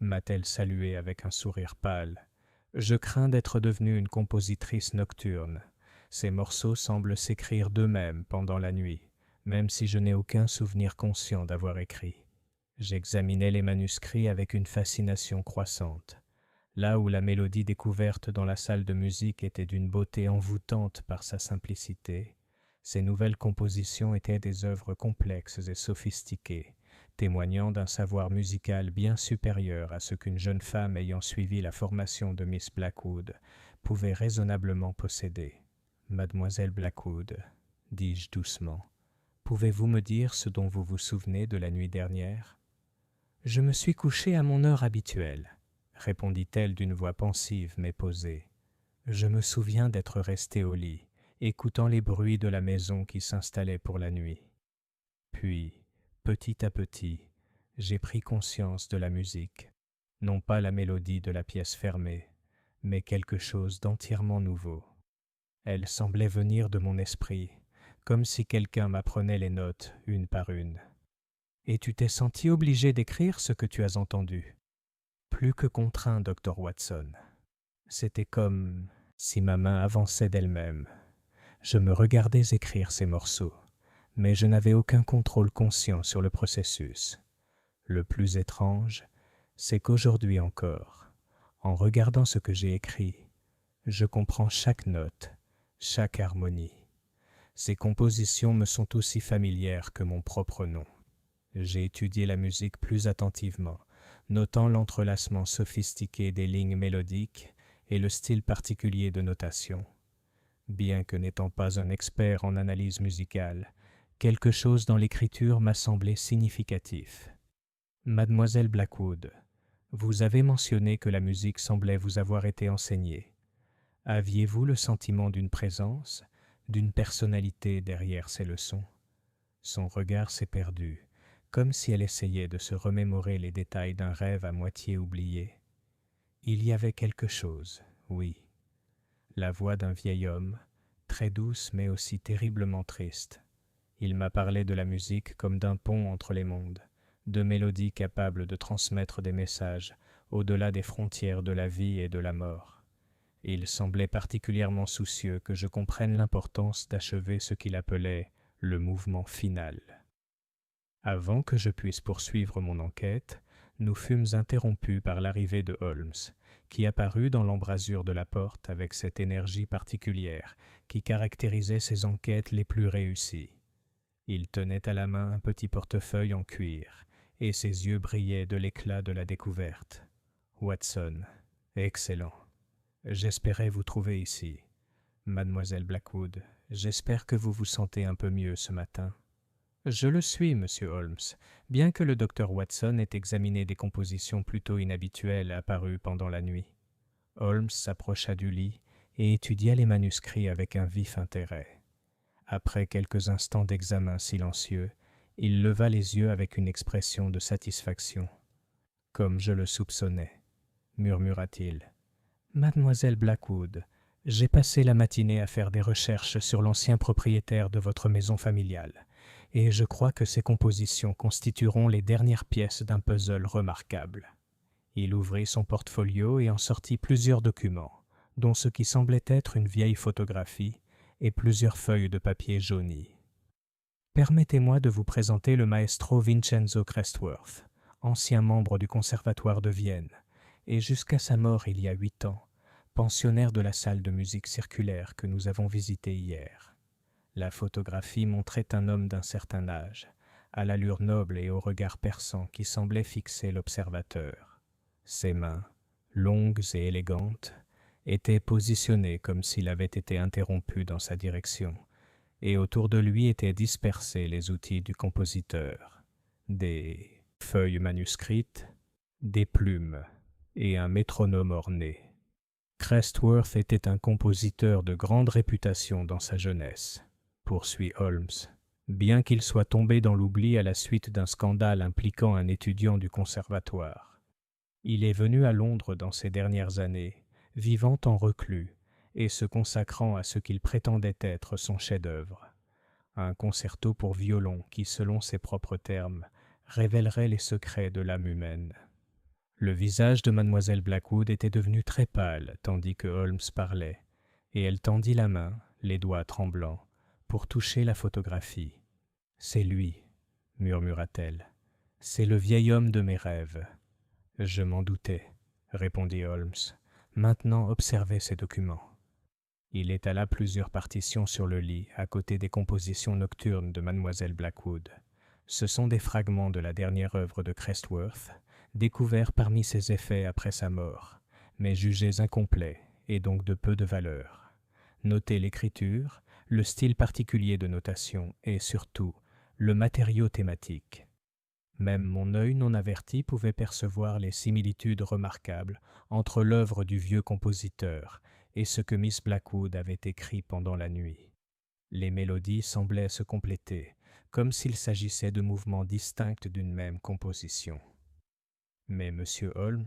m'a-t-elle salué avec un sourire pâle, « je crains d'être devenue une compositrice nocturne. Ces morceaux semblent s'écrire d'eux-mêmes pendant la nuit, même si je n'ai aucun souvenir conscient d'avoir écrit. » J'examinais les manuscrits avec une fascination croissante. Là où la mélodie découverte dans la salle de musique était d'une beauté envoûtante par sa simplicité, ces nouvelles compositions étaient des œuvres complexes et sophistiquées, témoignant d'un savoir musical bien supérieur à ce qu'une jeune femme ayant suivi la formation de Miss Blackwood pouvait raisonnablement posséder. « Mademoiselle Blackwood, » dis-je doucement, « pouvez-vous me dire ce dont vous vous souvenez de la nuit dernière ?»« Je me suis couchée à mon heure habituelle, » répondit-elle d'une voix pensive mais posée. « Je me souviens d'être restée au lit, écoutant les bruits de la maison qui s'installait pour la nuit. Puis, petit à petit, j'ai pris conscience de la musique, non pas la mélodie de la pièce fermée, mais quelque chose d'entièrement nouveau. Elle semblait venir de mon esprit, comme si quelqu'un m'apprenait les notes une par une. « Et tu t'es senti obligé d'écrire ce que tu as entendu ?»« Plus que contraint, docteur Watson. C'était comme si ma main avançait d'elle-même. Je me regardais écrire ces morceaux, mais je n'avais aucun contrôle conscient sur le processus. Le plus étrange, c'est qu'aujourd'hui encore, en regardant ce que j'ai écrit, je comprends chaque note, chaque harmonie. Ces compositions me sont aussi familières que mon propre nom. J'ai étudié la musique plus attentivement, notant l'entrelacement sophistiqué des lignes mélodiques et le style particulier de notation. Bien que n'étant pas un expert en analyse musicale, quelque chose dans l'écriture m'a semblé significatif. « Mademoiselle Blackwood, vous avez mentionné que la musique semblait vous avoir été enseignée. Aviez-vous le sentiment d'une présence, d'une personnalité derrière ces leçons ?» Son regard s'est perdu, comme si elle essayait de se remémorer les détails d'un rêve à moitié oublié. Il y avait quelque chose, oui. La voix d'un vieil homme, très douce mais aussi terriblement triste. Il m'a parlé de la musique comme d'un pont entre les mondes, de mélodies capables de transmettre des messages au-delà des frontières de la vie et de la mort. Il semblait particulièrement soucieux que je comprenne l'importance d'achever ce qu'il appelait le mouvement final. Avant que je puisse poursuivre mon enquête, nous fûmes interrompus par l'arrivée de Holmes, qui apparut dans l'embrasure de la porte avec cette énergie particulière qui caractérisait ses enquêtes les plus réussies. Il tenait à la main un petit portefeuille en cuir, et ses yeux brillaient de l'éclat de la découverte. « Watson, excellent. J'espérais vous trouver ici. Mademoiselle Blackwood, j'espère que vous vous sentez un peu mieux ce matin. » « Je le suis, monsieur Holmes, bien que le docteur Watson ait examiné des compositions plutôt inhabituelles apparues pendant la nuit. » Holmes s'approcha du lit et étudia les manuscrits avec un vif intérêt. Après quelques instants d'examen silencieux, il leva les yeux avec une expression de satisfaction. « Comme je le soupçonnais, » murmura-t-il. « Mademoiselle Blackwood, j'ai passé la matinée à faire des recherches sur l'ancien propriétaire de votre maison familiale, et je crois que ces compositions constitueront les dernières pièces d'un puzzle remarquable. » Il ouvrit son portfolio et en sortit plusieurs documents, dont ce qui semblait être une vieille photographie et plusieurs feuilles de papier jaunies. « Permettez-moi de vous présenter le maestro Vincenzo Crestworth, ancien membre du Conservatoire de Vienne, et jusqu'à sa mort il y a 8 ans, pensionnaire de la salle de musique circulaire que nous avons visitée hier. » La photographie montrait un homme d'un certain âge, à l'allure noble et au regard perçant qui semblait fixer l'observateur. Ses mains, longues et élégantes, étaient positionnées comme s'il avait été interrompu dans sa direction, et autour de lui étaient dispersés les outils du compositeur, des feuilles manuscrites, des plumes et un métronome orné. Crestworth était un compositeur de grande réputation dans sa jeunesse, poursuit Holmes, bien qu'il soit tombé dans l'oubli à la suite d'un scandale impliquant un étudiant du conservatoire. Il est venu à Londres dans ces dernières années, vivant en reclus et se consacrant à ce qu'il prétendait être son chef-d'œuvre, un concerto pour violon qui, selon ses propres termes, révélerait les secrets de l'âme humaine. Le visage de mademoiselle Blackwood était devenu très pâle tandis que Holmes parlait, et elle tendit la main, les doigts tremblants, pour toucher la photographie. « C'est lui, » murmura-t-elle. « C'est le vieil homme de mes rêves. »« Je m'en doutais, » répondit Holmes. « Maintenant, observez ces documents. » Il étala plusieurs partitions sur le lit, à côté des compositions nocturnes de mademoiselle Blackwood. Ce sont des fragments de la dernière œuvre de Crestworth, découverts parmi ses effets après sa mort, mais jugés incomplets et donc de peu de valeur. Notez l'écriture, le style particulier de notation et surtout le matériau thématique. Même mon œil non averti pouvait percevoir les similitudes remarquables entre l'œuvre du vieux compositeur et ce que Miss Blackwood avait écrit pendant la nuit. Les mélodies semblaient se compléter, comme s'il s'agissait de mouvements distincts d'une même composition. Mais monsieur Holmes,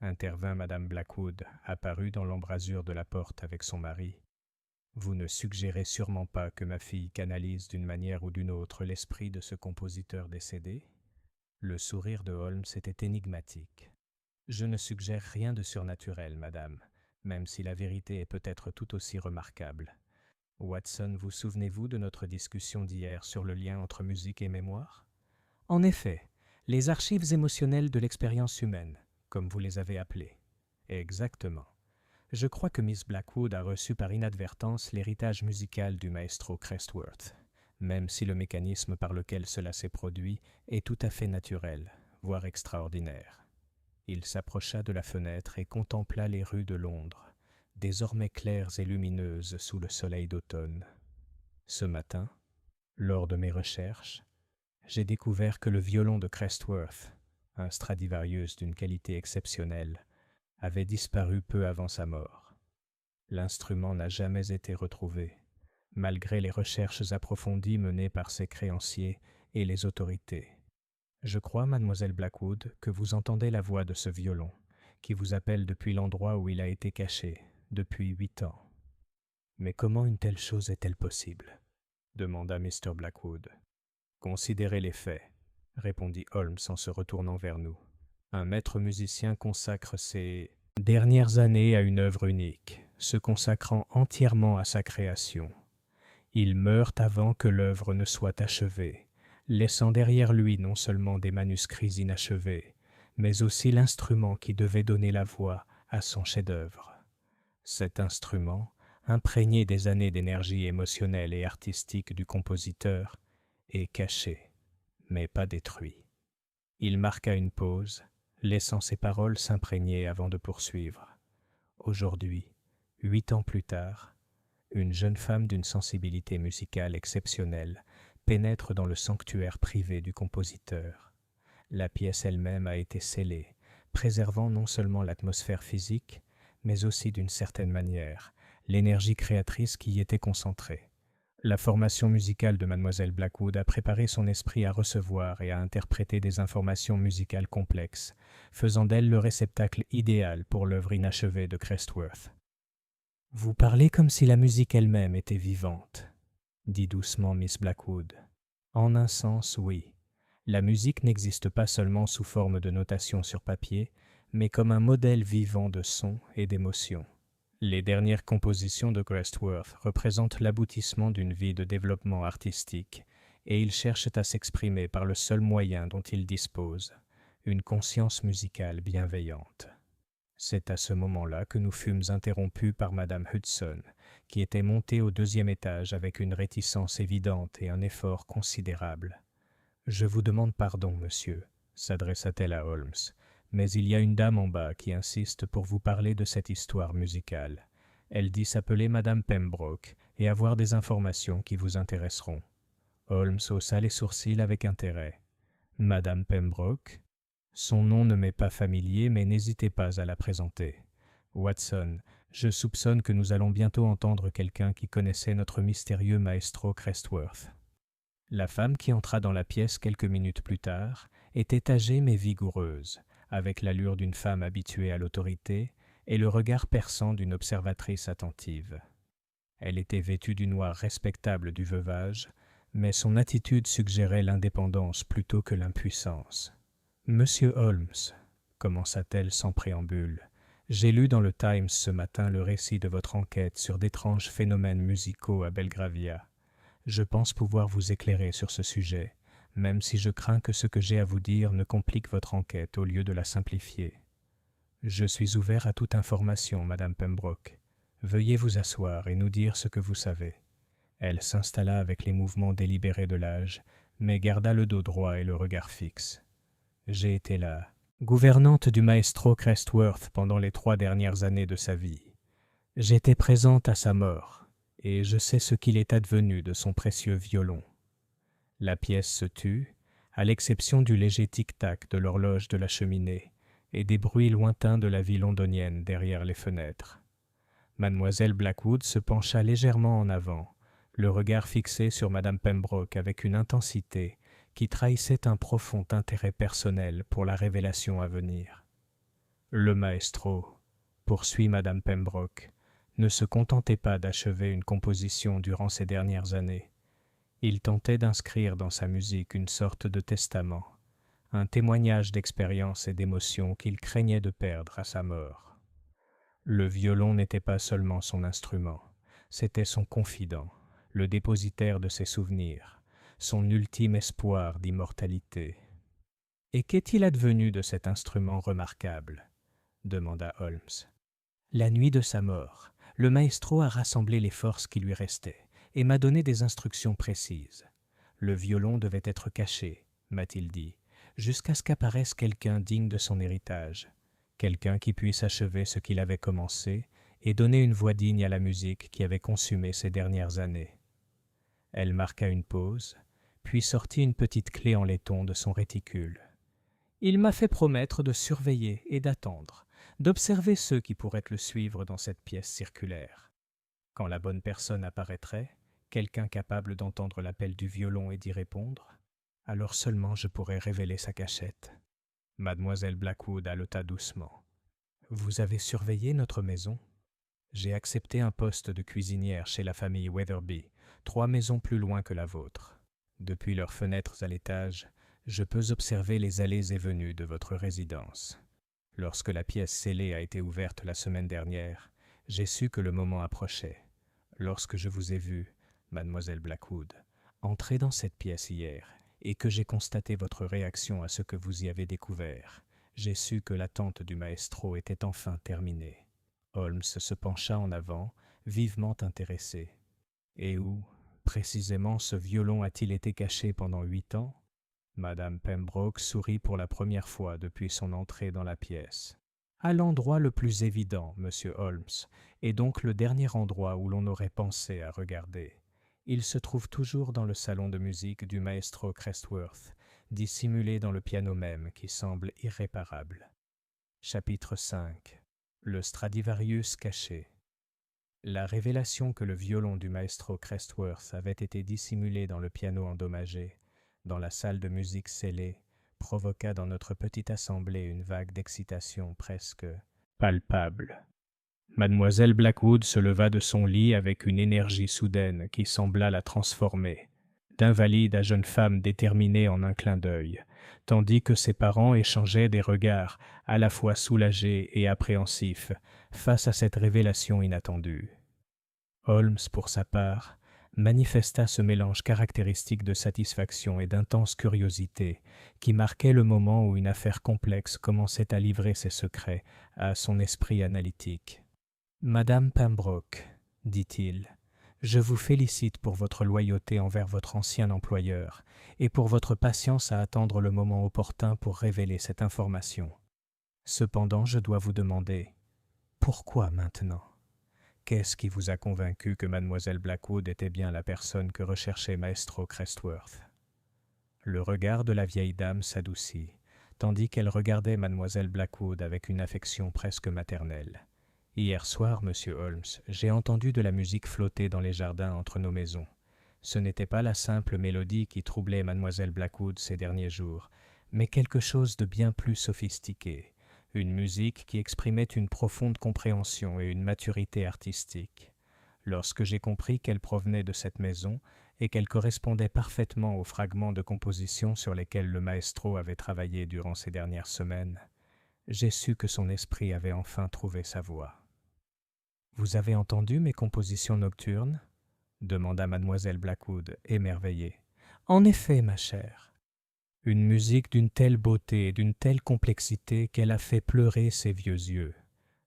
intervint madame Blackwood, apparue dans l'embrasure de la porte avec son mari, vous ne suggérez sûrement pas que ma fille canalise d'une manière ou d'une autre l'esprit de ce compositeur décédé? Le sourire de Holmes était énigmatique. Je ne suggère rien de surnaturel, madame, même si la vérité est peut-être tout aussi remarquable. Watson, vous souvenez-vous de notre discussion d'hier sur le lien entre musique et mémoire? En effet, les archives émotionnelles de l'expérience humaine, comme vous les avez appelées. Exactement. Je crois que Miss Blackwood a reçu par inadvertance l'héritage musical du maestro Crestworth, même si le mécanisme par lequel cela s'est produit est tout à fait naturel, voire extraordinaire. Il s'approcha de la fenêtre et contempla les rues de Londres, désormais claires et lumineuses sous le soleil d'automne. Ce matin, lors de mes recherches, j'ai découvert que le violon de Crestworth, un Stradivarius d'une qualité exceptionnelle, avait disparu peu avant sa mort. L'instrument n'a jamais été retrouvé, malgré les recherches approfondies menées par ses créanciers et les autorités. Je crois, mademoiselle Blackwood, que vous entendez la voix de ce violon, qui vous appelle depuis l'endroit où il a été caché, depuis 8 ans. Mais comment une telle chose est-elle possible? Demanda Mr. Blackwood. Considérez les faits, répondit Holmes en se retournant vers nous. Un maître musicien consacre ses dernières années à une œuvre unique, se consacrant entièrement à sa création. Il meurt avant que l'œuvre ne soit achevée, laissant derrière lui non seulement des manuscrits inachevés, mais aussi l'instrument qui devait donner la voix à son chef-d'œuvre. Cet instrument, imprégné des années d'énergie émotionnelle et artistique du compositeur, est caché, mais pas détruit. Il marqua une pause, laissant ses paroles s'imprégner avant de poursuivre. Aujourd'hui, 8 ans plus tard, une jeune femme d'une sensibilité musicale exceptionnelle pénètre dans le sanctuaire privé du compositeur. La pièce elle-même a été scellée, préservant non seulement l'atmosphère physique, mais aussi d'une certaine manière l'énergie créatrice qui y était concentrée. La formation musicale de mademoiselle Blackwood a préparé son esprit à recevoir et à interpréter des informations musicales complexes, faisant d'elle le réceptacle idéal pour l'œuvre inachevée de Crestworth. « Vous parlez comme si la musique elle-même était vivante, » dit doucement Miss Blackwood. « En un sens, oui. La musique n'existe pas seulement sous forme de notation sur papier, mais comme un modèle vivant de sons et d'émotions. Les dernières compositions de Crestworth représentent l'aboutissement d'une vie de développement artistique, et il cherche à s'exprimer par le seul moyen dont il dispose, une conscience musicale bienveillante. C'est à ce moment-là que nous fûmes interrompus par madame Hudson, qui était montée au 2e étage avec une réticence évidente et un effort considérable. « Je vous demande pardon, monsieur, » s'adressa-t-elle à Holmes, « mais il y a une dame en bas qui insiste pour vous parler de cette histoire musicale. Elle dit s'appeler madame Pembroke et avoir des informations qui vous intéresseront. Holmes haussa les sourcils avec intérêt. Madame Pembroke? Son nom ne m'est pas familier, mais n'hésitez pas à la présenter. Watson, je soupçonne que nous allons bientôt entendre quelqu'un qui connaissait notre mystérieux maestro Crestworth. La femme qui entra dans la pièce quelques minutes plus tard était âgée mais vigoureuse, avec l'allure d'une femme habituée à l'autorité et le regard perçant d'une observatrice attentive. Elle était vêtue du noir respectable du veuvage, mais son attitude suggérait l'indépendance plutôt que l'impuissance. « Monsieur Holmes, commença-t-elle sans préambule, j'ai lu dans le Times ce matin le récit de votre enquête sur d'étranges phénomènes musicaux à Belgravia. Je pense pouvoir vous éclairer sur ce sujet, même si je crains que ce que j'ai à vous dire ne complique votre enquête au lieu de la simplifier. Je suis ouvert à toute information, Madame Pembroke. Veuillez vous asseoir et nous dire ce que vous savez. » Elle s'installa avec les mouvements délibérés de l'âge, mais garda le dos droit et le regard fixe. « J'ai été là, gouvernante du maestro Crestworth pendant les 3 dernières années de sa vie. J'étais présente à sa mort, et je sais ce qu'il est advenu de son précieux violon. » La pièce se tut, à l'exception du léger tic-tac de l'horloge de la cheminée et des bruits lointains de la vie londonienne derrière les fenêtres. Mademoiselle Blackwood se pencha légèrement en avant, le regard fixé sur Madame Pembroke avec une intensité qui trahissait un profond intérêt personnel pour la révélation à venir. Le maestro, poursuit Madame Pembroke, ne se contentait pas d'achever une composition durant ces dernières années. Il tentait d'inscrire dans sa musique une sorte de testament, un témoignage d'expérience et d'émotion qu'il craignait de perdre à sa mort. Le violon n'était pas seulement son instrument, c'était son confident, le dépositaire de ses souvenirs, son ultime espoir d'immortalité. « Et qu'est-il advenu de cet instrument remarquable ?» demanda Holmes. « La nuit de sa mort, le maestro a rassemblé les forces qui lui restaient et m'a donné des instructions précises. Le violon devait être caché, m'a-t-il dit, jusqu'à ce qu'apparaisse quelqu'un digne de son héritage, quelqu'un qui puisse achever ce qu'il avait commencé et donner une voix digne à la musique qui avait consumé ces dernières années. » Elle marqua une pause, puis sortit une petite clé en laiton de son réticule. « Il m'a fait promettre de surveiller et d'attendre, d'observer ceux qui pourraient le suivre dans cette pièce circulaire. Quand la bonne personne apparaîtrait, quelqu'un capable d'entendre l'appel du violon et d'y répondre, alors seulement je pourrais révéler sa cachette. » Mademoiselle Blackwood haleta doucement. « Vous avez surveillé notre maison ? J'ai accepté un poste de cuisinière chez la famille Weatherby, 3 maisons plus loin que la vôtre. Depuis leurs fenêtres à l'étage, je peux observer les allées et venues de votre résidence. Lorsque la pièce scellée a été ouverte la semaine dernière, j'ai su que le moment approchait. Lorsque je vous ai vue, Mademoiselle Blackwood, entrer dans cette pièce hier, et que j'ai constaté votre réaction à ce que vous y avez découvert, j'ai su que l'attente du maestro était enfin terminée. » Holmes se pencha en avant, vivement intéressé. « Et où, précisément, ce violon a-t-il été caché pendant 8 ans ?» Madame Pembroke sourit pour la première fois depuis son entrée dans la pièce. « À l'endroit le plus évident, monsieur Holmes, et donc le dernier endroit où l'on aurait pensé à regarder. Il se trouve toujours dans le salon de musique du maestro Crestworth, dissimulé dans le piano même qui semble irréparable. » Chapitre 5. Le Stradivarius caché. La révélation que le violon du maestro Crestworth avait été dissimulé dans le piano endommagé, dans la salle de musique scellée, provoqua dans notre petite assemblée une vague d'excitation presque palpable. Mademoiselle Blackwood se leva de son lit avec une énergie soudaine qui sembla la transformer, d'invalide à jeune femme déterminée en un clin d'œil, tandis que ses parents échangeaient des regards à la fois soulagés et appréhensifs face à cette révélation inattendue. Holmes, pour sa part, manifesta ce mélange caractéristique de satisfaction et d'intense curiosité qui marquait le moment où une affaire complexe commençait à livrer ses secrets à son esprit analytique. « Madame Pembroke, dit-il, je vous félicite pour votre loyauté envers votre ancien employeur et pour votre patience à attendre le moment opportun pour révéler cette information. Cependant, je dois vous demander, pourquoi maintenant ? Qu'est-ce qui vous a convaincu que mademoiselle Blackwood était bien la personne que recherchait Maestro Crestworth? Le regard de la vieille dame s'adoucit, tandis qu'elle regardait mademoiselle Blackwood avec une affection presque maternelle. Hier soir, monsieur Holmes, j'ai entendu de la musique flotter dans les jardins entre nos maisons. Ce n'était pas la simple mélodie qui troublait mademoiselle Blackwood ces derniers jours, mais quelque chose de bien plus sophistiqué, une musique qui exprimait une profonde compréhension et une maturité artistique. Lorsque j'ai compris qu'elle provenait de cette maison et qu'elle correspondait parfaitement aux fragments de composition sur lesquels le maestro avait travaillé durant ces dernières semaines, j'ai su que son esprit avait enfin trouvé sa voie. « Vous avez entendu mes compositions nocturnes ?» demanda mademoiselle Blackwood, émerveillée. « En effet, ma chère. » Une musique d'une telle beauté et d'une telle complexité qu'elle a fait pleurer ses vieux yeux.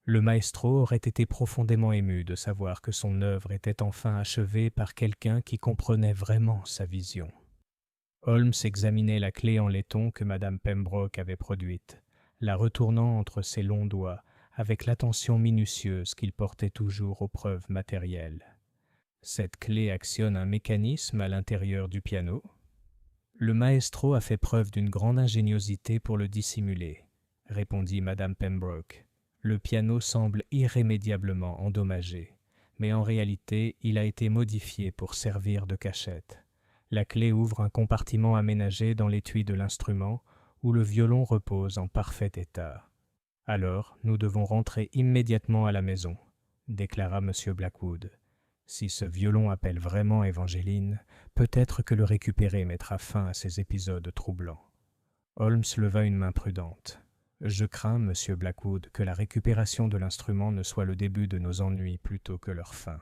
Le maestro aurait été profondément ému de savoir que son œuvre était enfin achevée par quelqu'un qui comprenait vraiment sa vision. Holmes examinait la clé en laiton que madame Pembroke avait produite, la retournant entre ses longs doigts avec l'attention minutieuse qu'il portait toujours aux preuves matérielles. Cette clé actionne un mécanisme à l'intérieur du piano. Le maestro a fait preuve d'une grande ingéniosité pour le dissimuler, répondit madame Pembroke. Le piano semble irrémédiablement endommagé, mais en réalité, il a été modifié pour servir de cachette. La clé ouvre un compartiment aménagé dans l'étui de l'instrument où le violon repose en parfait état. Alors, nous devons rentrer immédiatement à la maison, déclara M. Blackwood. Si ce violon appelle vraiment Évangeline, peut-être que le récupérer mettra fin à ces épisodes troublants. Holmes leva une main prudente. Je crains, monsieur Blackwood, que la récupération de l'instrument ne soit le début de nos ennuis plutôt que leur fin.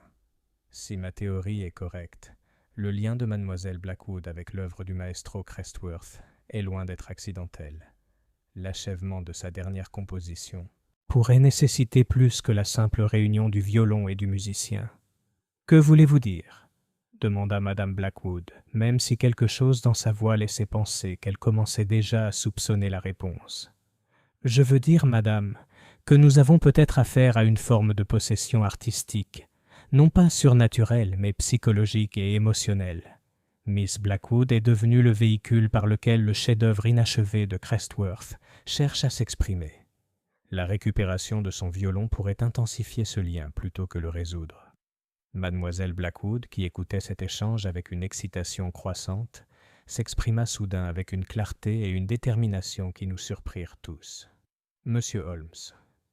Si ma théorie est correcte, le lien de mademoiselle Blackwood avec l'œuvre du maestro Crestworth est loin d'être accidentel. L'achèvement de sa dernière composition pourrait nécessiter plus que la simple réunion du violon et du musicien. « Que voulez-vous dire ?» demanda madame Blackwood, même si quelque chose dans sa voix laissait penser qu'elle commençait déjà à soupçonner la réponse. « Je veux dire, madame, que nous avons peut-être affaire à une forme de possession artistique, non pas surnaturelle, mais psychologique et émotionnelle. Miss Blackwood est devenue le véhicule par lequel le chef-d'œuvre inachevé de Crestworth cherche à s'exprimer. La récupération de son violon pourrait intensifier ce lien plutôt que le résoudre. » Mademoiselle Blackwood, qui écoutait cet échange avec une excitation croissante, s'exprima soudain avec une clarté et une détermination qui nous surprirent tous. « Monsieur Holmes,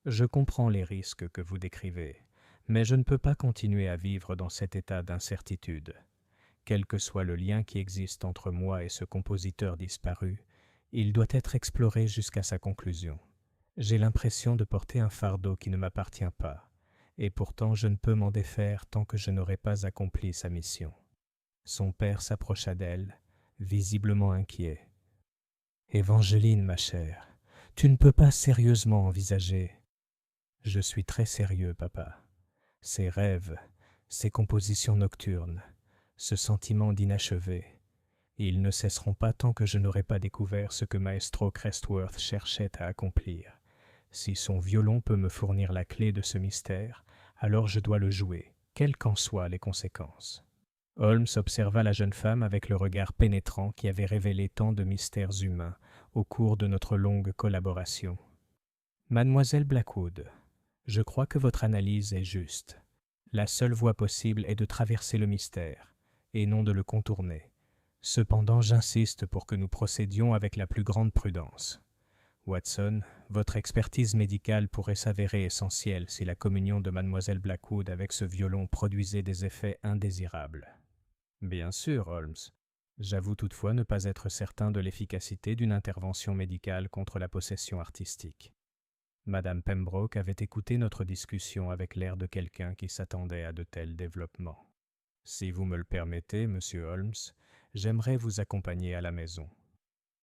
je comprends les risques que vous décrivez, mais je ne peux pas continuer à vivre dans cet état d'incertitude. Quel que soit le lien qui existe entre moi et ce compositeur disparu, il doit être exploré jusqu'à sa conclusion. J'ai l'impression de porter un fardeau qui ne m'appartient pas, et pourtant je ne peux m'en défaire tant que je n'aurai pas accompli sa mission. » Son père s'approcha d'elle, visiblement inquiet. « Évangeline, ma chère, tu ne peux pas sérieusement envisager. »« Je suis très sérieux, papa. Ces rêves, ces compositions nocturnes, ce sentiment d'inachevé, ils ne cesseront pas tant que je n'aurai pas découvert ce que Maestro Crestworth cherchait à accomplir. Si son violon peut me fournir la clé de ce mystère, alors je dois le jouer, quelles qu'en soient les conséquences. » Holmes observa la jeune femme avec le regard pénétrant qui avait révélé tant de mystères humains au cours de notre longue collaboration. « Mademoiselle Blackwood, je crois que votre analyse est juste. La seule voie possible est de traverser le mystère, et non de le contourner. Cependant, j'insiste pour que nous procédions avec la plus grande prudence. Watson, votre expertise médicale pourrait s'avérer essentielle si la communion de mademoiselle Blackwood avec ce violon produisait des effets indésirables. » « Bien sûr, Holmes. J'avoue toutefois ne pas être certain de l'efficacité d'une intervention médicale contre la possession artistique. » Madame Pembroke avait écouté notre discussion avec l'air de quelqu'un qui s'attendait à de tels développements. « Si vous me le permettez, monsieur Holmes, j'aimerais vous accompagner à la maison.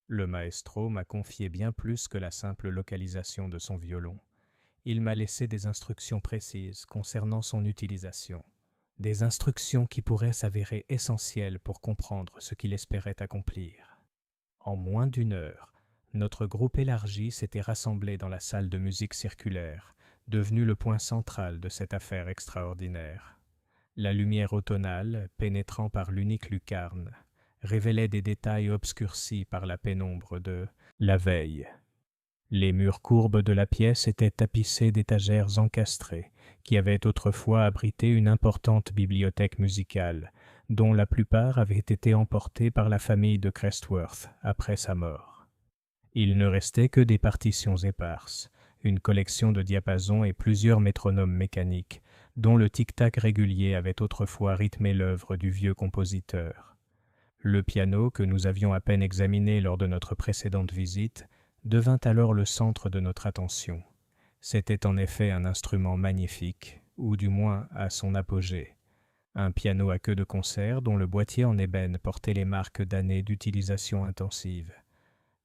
Le maestro m'a confié bien plus que la simple localisation de son violon. Il m'a laissé des instructions précises concernant son utilisation, des instructions qui pourraient s'avérer essentielles pour comprendre ce qu'il espérait accomplir. En moins d'1 heure, notre groupe élargi s'était rassemblé dans la salle de musique circulaire, devenu le point central de cette affaire extraordinaire. La lumière automnale, pénétrant par l'unique lucarne, révélait des détails obscurcis par la pénombre de la veille. Les murs courbes de la pièce étaient tapissés d'étagères encastrées, qui avaient autrefois abrité une importante bibliothèque musicale, dont la plupart avaient été emportées par la famille de Crestworth après sa mort. Il ne restait que des partitions éparses, une collection de diapasons et plusieurs métronomes mécaniques, dont le tic-tac régulier avait autrefois rythmé l'œuvre du vieux compositeur. Le piano, que nous avions à peine examiné lors de notre précédente visite, devint alors le centre de notre attention. C'était en effet un instrument magnifique, ou du moins à son apogée. Un piano à queue de concert dont le boîtier en ébène portait les marques d'années d'utilisation intensive.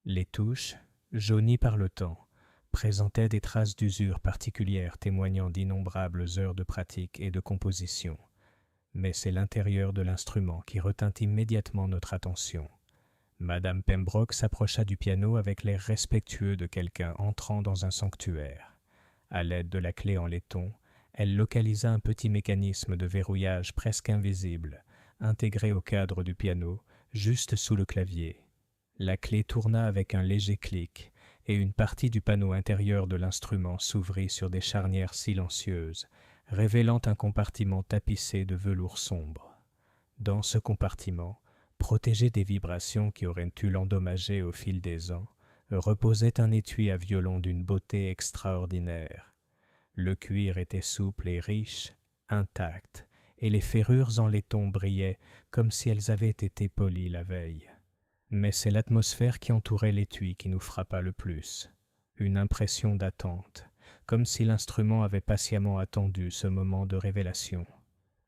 Les touches, jaunies par le temps, présentaient des traces d'usure particulières témoignant d'innombrables heures de pratique et de composition. Mais c'est l'intérieur de l'instrument qui retint immédiatement notre attention. Madame Pembroke s'approcha du piano avec l'air respectueux de quelqu'un entrant dans un sanctuaire. À l'aide de la clé en laiton, elle localisa un petit mécanisme de verrouillage presque invisible, intégré au cadre du piano, juste sous le clavier. La clé tourna avec un léger clic, et une partie du panneau intérieur de l'instrument s'ouvrit sur des charnières silencieuses, révélant un compartiment tapissé de velours sombre. Dans ce compartiment, protégé des vibrations qui auraient pu l'endommager au fil des ans, reposait un étui à violon d'une beauté extraordinaire. Le cuir était souple et riche, intact, et les ferrures en laiton brillaient comme si elles avaient été polies la veille. Mais c'est l'atmosphère qui entourait l'étui qui nous frappa le plus. Une impression d'attente, comme si l'instrument avait patiemment attendu ce moment de révélation.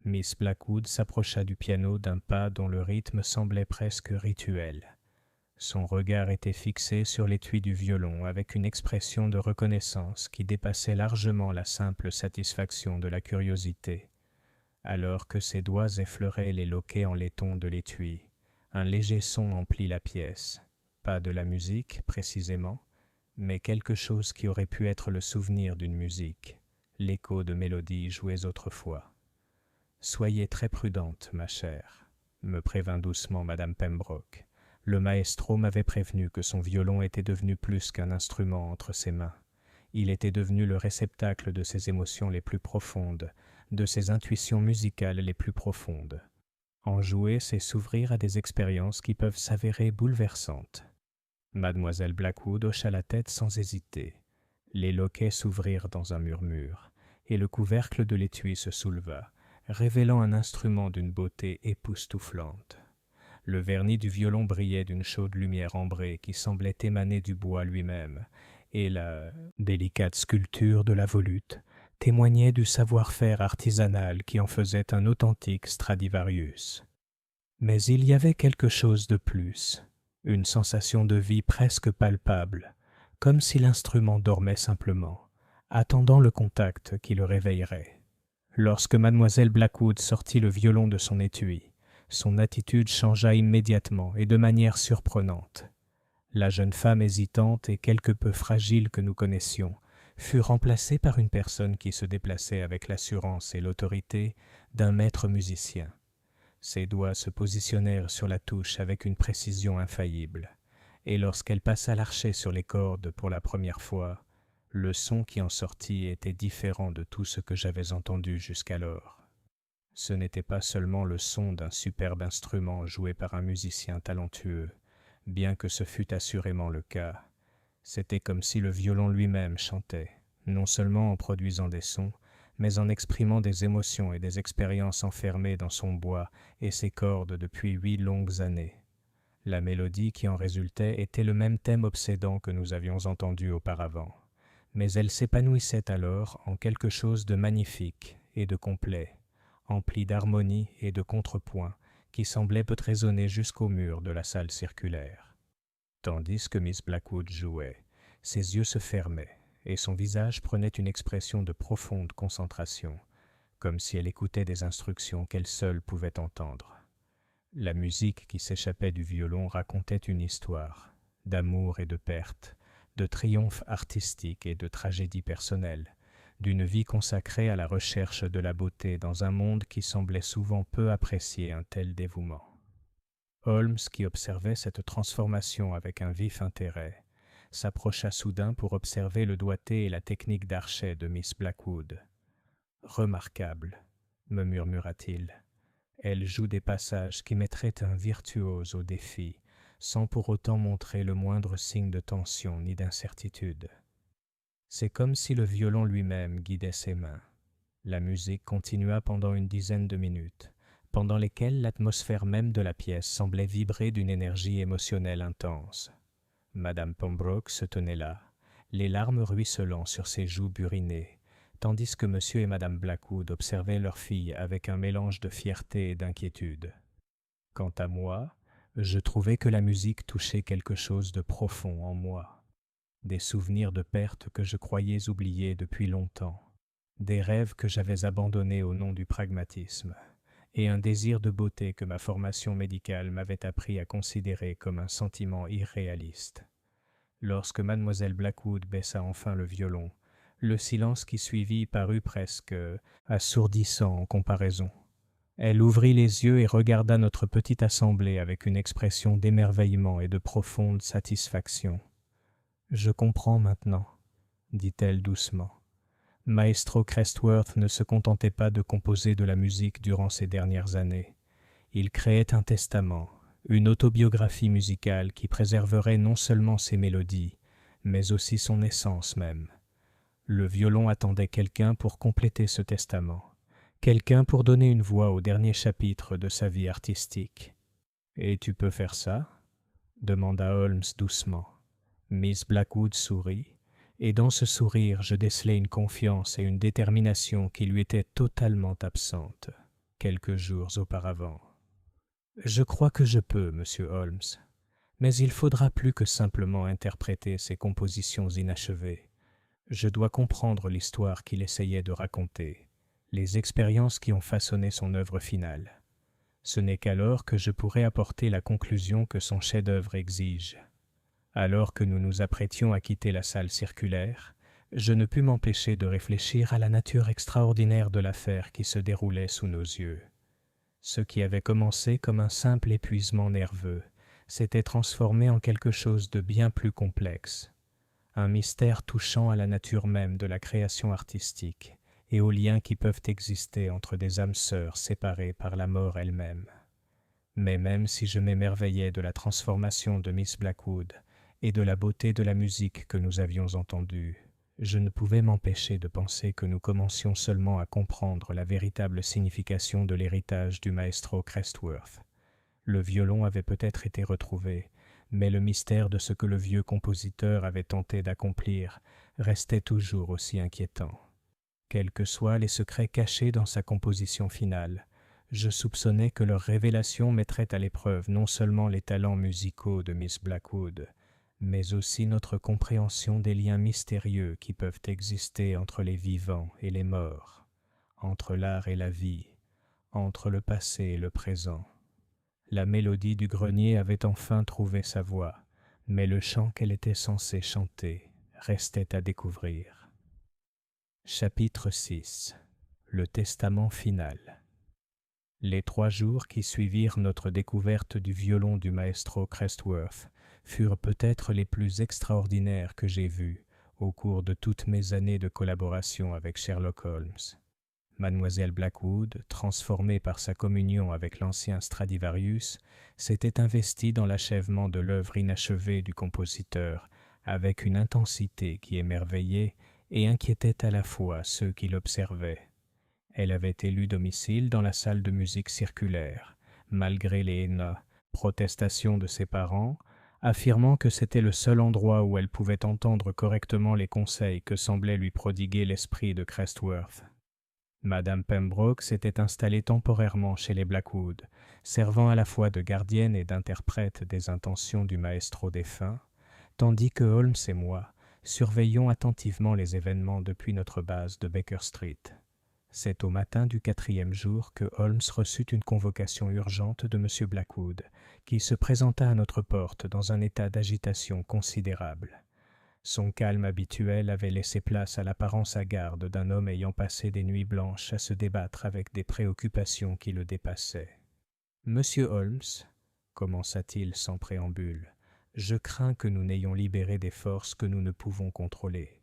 Miss Blackwood s'approcha du piano d'un pas dont le rythme semblait presque rituel. Son regard était fixé sur l'étui du violon avec une expression de reconnaissance qui dépassait largement la simple satisfaction de la curiosité. Alors que ses doigts effleuraient les loquets en laiton de l'étui, un léger son emplit la pièce. Pas de la musique, précisément, mais quelque chose qui aurait pu être le souvenir d'une musique, l'écho de mélodies jouées autrefois. « Soyez très prudente, ma chère, » me prévint doucement madame Pembroke. Le maestro m'avait prévenu que son violon était devenu plus qu'un instrument entre ses mains. Il était devenu le réceptacle de ses émotions les plus profondes, de ses intuitions musicales les plus profondes. En jouer, c'est s'ouvrir à des expériences qui peuvent s'avérer bouleversantes. Mademoiselle Blackwood hocha la tête sans hésiter. Les loquets s'ouvrirent dans un murmure, et le couvercle de l'étui se souleva, révélant un instrument d'une beauté époustouflante. Le vernis du violon brillait d'une chaude lumière ambrée qui semblait émaner du bois lui-même, et la délicate sculpture de la volute témoignait du savoir-faire artisanal qui en faisait un authentique Stradivarius. Mais il y avait quelque chose de plus, une sensation de vie presque palpable, comme si l'instrument dormait simplement, attendant le contact qui le réveillerait. Lorsque mademoiselle Blackwood sortit le violon de son étui, son attitude changea immédiatement et de manière surprenante. La jeune femme hésitante et quelque peu fragile que nous connaissions fut remplacée par une personne qui se déplaçait avec l'assurance et l'autorité d'un maître musicien. Ses doigts se positionnèrent sur la touche avec une précision infaillible, et lorsqu'elle passa l'archet sur les cordes pour la première fois, le son qui en sortit était différent de tout ce que j'avais entendu jusqu'alors. Ce n'était pas seulement le son d'un superbe instrument joué par un musicien talentueux, bien que ce fût assurément le cas. C'était comme si le violon lui-même chantait, non seulement en produisant des sons, mais en exprimant des émotions et des expériences enfermées dans son bois et ses cordes depuis 8 longues années. La mélodie qui en résultait était le même thème obsédant que nous avions entendu auparavant, mais elle s'épanouissait alors en quelque chose de magnifique et de complet, empli d'harmonie et de contrepoint qui semblait peut résonner jusqu'au mur de la salle circulaire. Tandis que Miss Blackwood jouait, ses yeux se fermaient et son visage prenait une expression de profonde concentration, comme si elle écoutait des instructions qu'elle seule pouvait entendre. La musique qui s'échappait du violon racontait une histoire, d'amour et de perte, de triomphe artistique et de tragédie personnelle, d'une vie consacrée à la recherche de la beauté dans un monde qui semblait souvent peu apprécier un tel dévouement. Holmes, qui observait cette transformation avec un vif intérêt, s'approcha soudain pour observer le doigté et la technique d'archet de Miss Blackwood. « Remarquable, me murmura-t-il. Elle joue des passages qui mettraient un virtuose au défi, sans pour autant montrer le moindre signe de tension ni d'incertitude. C'est comme si le violon lui-même guidait ses mains. » La musique continua pendant une dizaine de minutes, pendant lesquelles l'atmosphère même de la pièce semblait vibrer d'une énergie émotionnelle intense. Madame Pembroke se tenait là, les larmes ruisselant sur ses joues burinées, tandis que Monsieur et Madame Blackwood observaient leur fille avec un mélange de fierté et d'inquiétude. Quant à moi, je trouvais que la musique touchait quelque chose de profond en moi, des souvenirs de perte que je croyais oubliés depuis longtemps, des rêves que j'avais abandonnés au nom du pragmatisme, et un désir de beauté que ma formation médicale m'avait appris à considérer comme un sentiment irréaliste. Lorsque mademoiselle Blackwood baissa enfin le violon, le silence qui suivit parut presque assourdissant en comparaison. Elle ouvrit les yeux et regarda notre petite assemblée avec une expression d'émerveillement et de profonde satisfaction. « Je comprends maintenant, » dit-elle doucement. Maestro Crestworth ne se contentait pas de composer de la musique durant ces dernières années. Il créait un testament, une autobiographie musicale qui préserverait non seulement ses mélodies, mais aussi son essence même. Le violon attendait quelqu'un pour compléter ce testament, quelqu'un pour donner une voix au dernier chapitre de sa vie artistique. « Et tu peux faire ça ?» demanda Holmes doucement. Miss Blackwood sourit, et dans ce sourire je décelai une confiance et une détermination qui lui étaient totalement absentes quelques jours auparavant. « Je crois que je peux, monsieur Holmes, mais il faudra plus que simplement interpréter ces compositions inachevées. Je dois comprendre l'histoire qu'il essayait de raconter, les expériences qui ont façonné son œuvre finale. Ce n'est qu'alors que je pourrai apporter la conclusion que son chef-d'œuvre exige. » Alors que nous nous apprêtions à quitter la salle circulaire, je ne pus m'empêcher de réfléchir à la nature extraordinaire de l'affaire qui se déroulait sous nos yeux. Ce qui avait commencé comme un simple épuisement nerveux s'était transformé en quelque chose de bien plus complexe, un mystère touchant à la nature même de la création artistique et aux liens qui peuvent exister entre des âmes sœurs séparées par la mort elle-même. Mais même si je m'émerveillais de la transformation de Miss Blackwood et de la beauté de la musique que nous avions entendue, je ne pouvais m'empêcher de penser que nous commencions seulement à comprendre la véritable signification de l'héritage du maestro Crestworth. Le violon avait peut-être été retrouvé, mais le mystère de ce que le vieux compositeur avait tenté d'accomplir restait toujours aussi inquiétant. Quels que soient les secrets cachés dans sa composition finale, je soupçonnais que leur révélation mettrait à l'épreuve non seulement les talents musicaux de Miss Blackwood, mais aussi notre compréhension des liens mystérieux qui peuvent exister entre les vivants et les morts, entre l'art et la vie, entre le passé et le présent. La mélodie du grenier avait enfin trouvé sa voix, mais le chant qu'elle était censée chanter restait à découvrir. Chapitre 6. Le testament final. Les 3 jours qui suivirent notre découverte du violon du maestro Crestworth furent peut-être les plus extraordinaires que j'ai vus au cours de toutes mes années de collaboration avec Sherlock Holmes. Mademoiselle Blackwood, transformée par sa communion avec l'ancien Stradivarius, s'était investie dans l'achèvement de l'œuvre inachevée du compositeur avec une intensité qui émerveillait et inquiétait à la fois ceux qui l'observaient. Elle avait élu domicile dans la salle de musique circulaire, malgré les protestations de ses parents, affirmant que c'était le seul endroit où elle pouvait entendre correctement les conseils que semblait lui prodiguer l'esprit de Crestworth. Madame Pembroke s'était installée temporairement chez les Blackwood, servant à la fois de gardienne et d'interprète des intentions du maestro défunt, tandis que Holmes et moi surveillions attentivement les événements depuis notre base de Baker Street. C'est au matin du 4e jour que Holmes reçut une convocation urgente de M. Blackwood, qui se présenta à notre porte dans un état d'agitation considérable. Son calme habituel avait laissé place à l'apparence hagarde d'un homme ayant passé des nuits blanches à se débattre avec des préoccupations qui le dépassaient. « Monsieur Holmes, commença-t-il sans préambule, je crains que nous n'ayons libéré des forces que nous ne pouvons contrôler.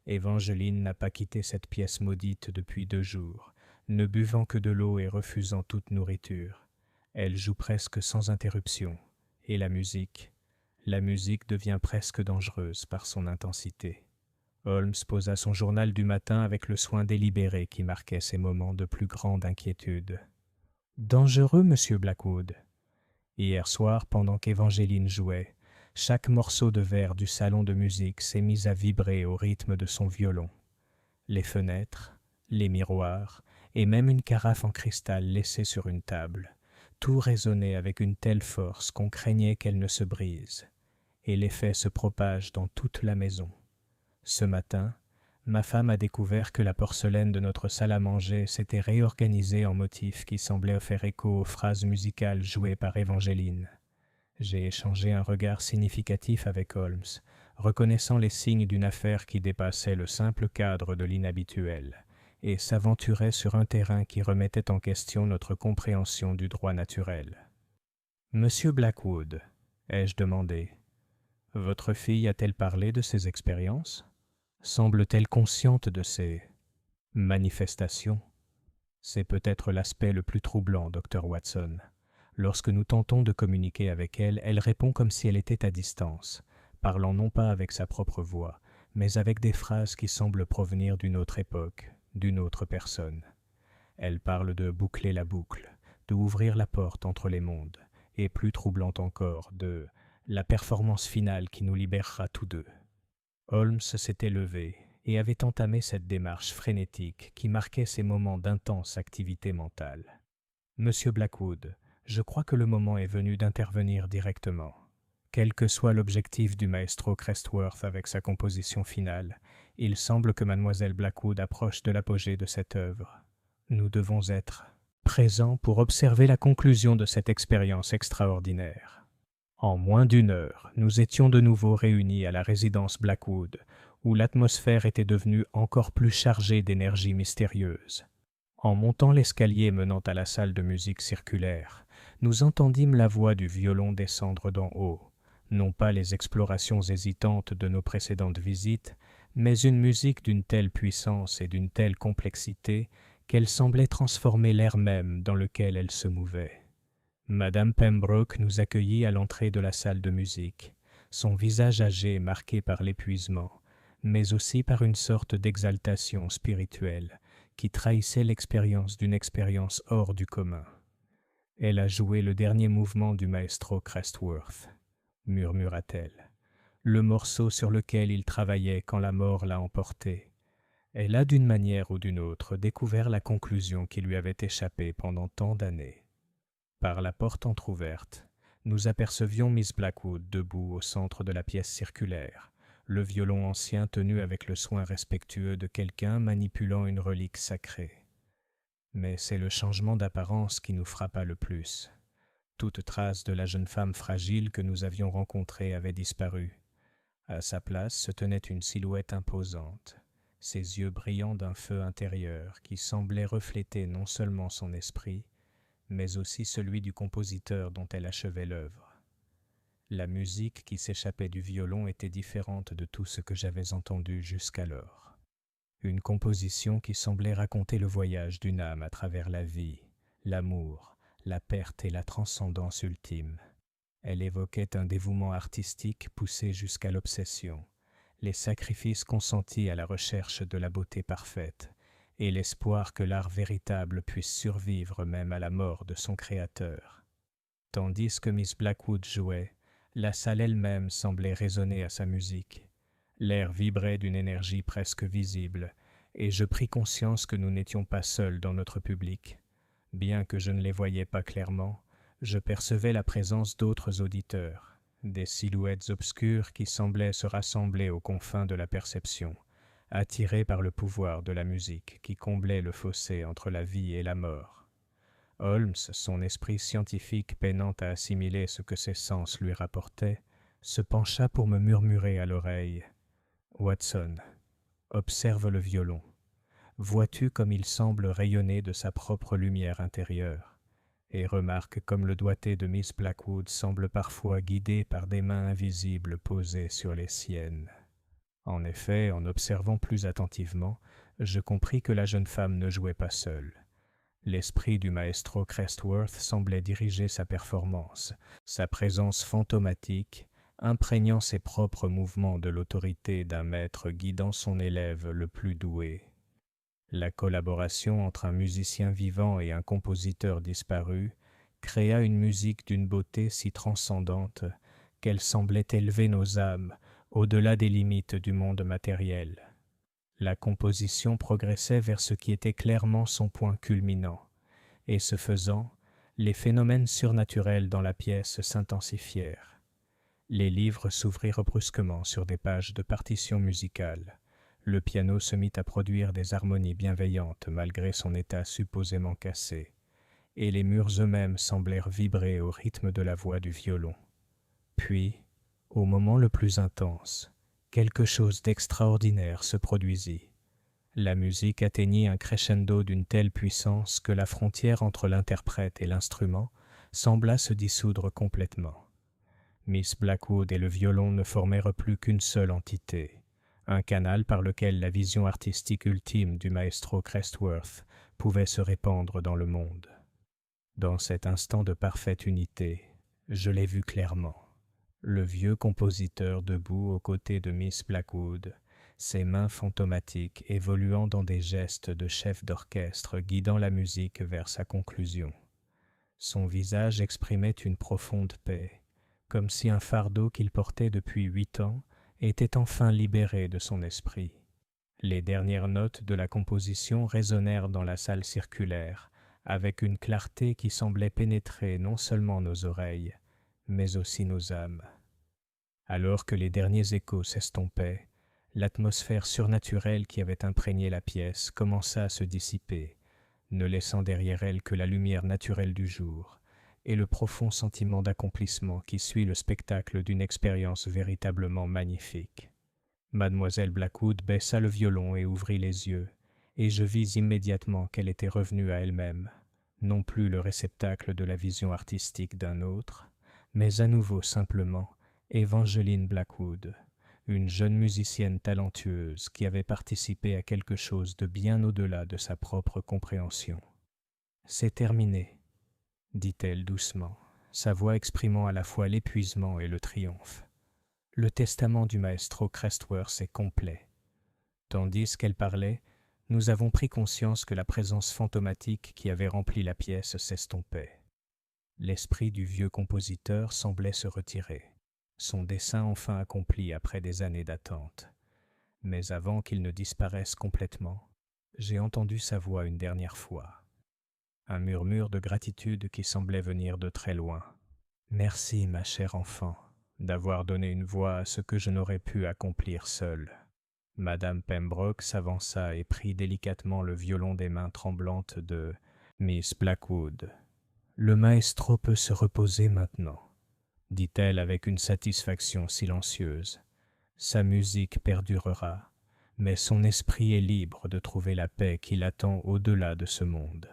Évangeline n'a pas quitté cette pièce maudite depuis 2 jours, ne buvant que de l'eau et refusant toute nourriture. Elle joue presque sans interruption, et la musique devient presque dangereuse par son intensité. » Holmes posa son journal du matin avec le soin délibéré qui marquait ses moments de plus grande inquiétude. « Dangereux, monsieur Blackwood. Hier soir, pendant qu'Évangeline jouait, chaque morceau de verre du salon de musique s'est mis à vibrer au rythme de son violon. Les fenêtres, les miroirs, et même une carafe en cristal laissée sur une table, tout résonnait avec une telle force qu'on craignait qu'elle ne se brise, et l'effet se propage dans toute la maison. Ce matin, ma femme a découvert que la porcelaine de notre salle à manger s'était réorganisée en motifs qui semblaient faire écho aux phrases musicales jouées par Évangeline. J'ai échangé un regard significatif avec Holmes, reconnaissant les signes d'une affaire qui dépassait le simple cadre de l'inhabituel et s'aventurait sur un terrain qui remettait en question notre compréhension du droit naturel. « Monsieur Blackwood, ai-je demandé, votre fille a-t-elle parlé de ses expériences? Semble-t-elle consciente de ces manifestations? C'est peut-être l'aspect le plus troublant, Dr. Watson. Lorsque nous tentons de communiquer avec elle, elle répond comme si elle était à distance, parlant non pas avec sa propre voix, mais avec des phrases qui semblent provenir d'une autre époque, d'une autre personne. Elle parle de boucler la boucle, de ouvrir la porte entre les mondes, et plus troublant encore, de la performance finale qui nous libérera tous deux. » Holmes s'était levé et avait entamé cette démarche frénétique qui marquait ces moments d'intense activité mentale. « Monsieur Blackwood, je crois que le moment est venu d'intervenir directement. Quel que soit l'objectif du maestro Crestworth avec sa composition finale, il semble que mademoiselle Blackwood approche de l'apogée de cette œuvre. Nous devons être présents pour observer la conclusion de cette expérience extraordinaire. » En moins d'1 heure, nous étions de nouveau réunis à la résidence Blackwood, où l'atmosphère était devenue encore plus chargée d'énergie mystérieuse. En montant l'escalier menant à la salle de musique circulaire, nous entendîmes la voix du violon descendre d'en haut, non pas les explorations hésitantes de nos précédentes visites, mais une musique d'une telle puissance et d'une telle complexité qu'elle semblait transformer l'air même dans lequel elle se mouvait. Madame Pembroke nous accueillit à l'entrée de la salle de musique, son visage âgé marqué par l'épuisement, mais aussi par une sorte d'exaltation spirituelle qui trahissait l'expérience d'une expérience hors du commun. « Elle a joué le dernier mouvement du maestro Crestworth, » murmura-t-elle, « le morceau sur lequel il travaillait quand la mort l'a emporté. Elle a d'une manière ou d'une autre découvert la conclusion qui lui avait échappé pendant tant d'années. » Par la porte entr'ouverte, nous apercevions Miss Blackwood debout au centre de la pièce circulaire, le violon ancien tenu avec le soin respectueux de quelqu'un manipulant une relique sacrée. Mais c'est le changement d'apparence qui nous frappa le plus. Toute trace de la jeune femme fragile que nous avions rencontrée avait disparu. À sa place se tenait une silhouette imposante, ses yeux brillants d'un feu intérieur qui semblait refléter non seulement son esprit, mais aussi celui du compositeur dont elle achevait l'œuvre. La musique qui s'échappait du violon était différente de tout ce que j'avais entendu jusqu'alors. Une composition qui semblait raconter le voyage d'une âme à travers la vie, l'amour, la perte et la transcendance ultime. Elle évoquait un dévouement artistique poussé jusqu'à l'obsession, les sacrifices consentis à la recherche de la beauté parfaite, et l'espoir que l'art véritable puisse survivre même à la mort de son créateur. Tandis que Miss Blackwood jouait, la salle elle-même semblait résonner à sa musique. L'air vibrait d'une énergie presque visible, et je pris conscience que nous n'étions pas seuls dans notre public. Bien que je ne les voyais pas clairement, je percevais la présence d'autres auditeurs, des silhouettes obscures qui semblaient se rassembler aux confins de la perception, attirés par le pouvoir de la musique qui comblait le fossé entre la vie et la mort. Holmes, son esprit scientifique peinant à assimiler ce que ses sens lui rapportaient, se pencha pour me murmurer à l'oreille Watson, observe le violon. Vois-tu comme il semble rayonner de sa propre lumière intérieure, et remarque comme le doigté de Miss Blackwood semble parfois guidé par des mains invisibles posées sur les siennes. En effet, en observant plus attentivement, je compris que la jeune femme ne jouait pas seule. L'esprit du maestro Crestworth semblait diriger sa performance, sa présence fantomatique, imprégnant ses propres mouvements de l'autorité d'un maître guidant son élève le plus doué. La collaboration entre un musicien vivant et un compositeur disparu créa une musique d'une beauté si transcendante qu'elle semblait élever nos âmes au-delà des limites du monde matériel. La composition progressait vers ce qui était clairement son point culminant, et ce faisant, les phénomènes surnaturels dans la pièce s'intensifièrent. Les livres s'ouvrirent brusquement sur des pages de partitions musicales. Le piano se mit à produire des harmonies bienveillantes malgré son état supposément cassé, et les murs eux-mêmes semblèrent vibrer au rythme de la voix du violon. Puis, au moment le plus intense, quelque chose d'extraordinaire se produisit. La musique atteignit un crescendo d'une telle puissance que la frontière entre l'interprète et l'instrument sembla se dissoudre complètement. Miss Blackwood et le violon ne formèrent plus qu'une seule entité, un canal par lequel la vision artistique ultime du maestro Crestworth pouvait se répandre dans le monde. Dans cet instant de parfaite unité, je l'ai vu clairement. Le vieux compositeur debout aux côtés de Miss Blackwood, ses mains fantomatiques évoluant dans des gestes de chef d'orchestre guidant la musique vers sa conclusion. Son visage exprimait une profonde paix, comme si un fardeau qu'il portait depuis 8 ans était enfin libéré de son esprit. Les dernières notes de la composition résonnèrent dans la salle circulaire, avec une clarté qui semblait pénétrer non seulement nos oreilles, mais aussi nos âmes. Alors que les derniers échos s'estompaient, l'atmosphère surnaturelle qui avait imprégné la pièce commença à se dissiper, ne laissant derrière elle que la lumière naturelle du jour et le profond sentiment d'accomplissement qui suit le spectacle d'une expérience véritablement magnifique. Mademoiselle Blackwood baissa le violon et ouvrit les yeux, et je vis immédiatement qu'elle était revenue à elle-même, non plus le réceptacle de la vision artistique d'un autre, mais à nouveau simplement Evangeline Blackwood, une jeune musicienne talentueuse qui avait participé à quelque chose de bien au-delà de sa propre compréhension. « C'est terminé », dit-elle doucement, sa voix exprimant à la fois l'épuisement et le triomphe. « Le testament du maestro Crestworth est complet. » Tandis qu'elle parlait, nous avons pris conscience que la présence fantomatique qui avait rempli la pièce s'estompait. L'esprit du vieux compositeur semblait se retirer, son dessein enfin accompli après des années d'attente. Mais avant qu'il ne disparaisse complètement, j'ai entendu sa voix une dernière fois. Un murmure de gratitude qui semblait venir de très loin. « Merci, ma chère enfant, d'avoir donné une voix à ce que je n'aurais pu accomplir seule. » Madame Pembroke s'avança et prit délicatement le violon des mains tremblantes de Miss Blackwood. « Le maestro peut se reposer maintenant, » dit-elle avec une satisfaction silencieuse. « Sa musique perdurera, mais son esprit est libre de trouver la paix qui l'attend au-delà de ce monde. »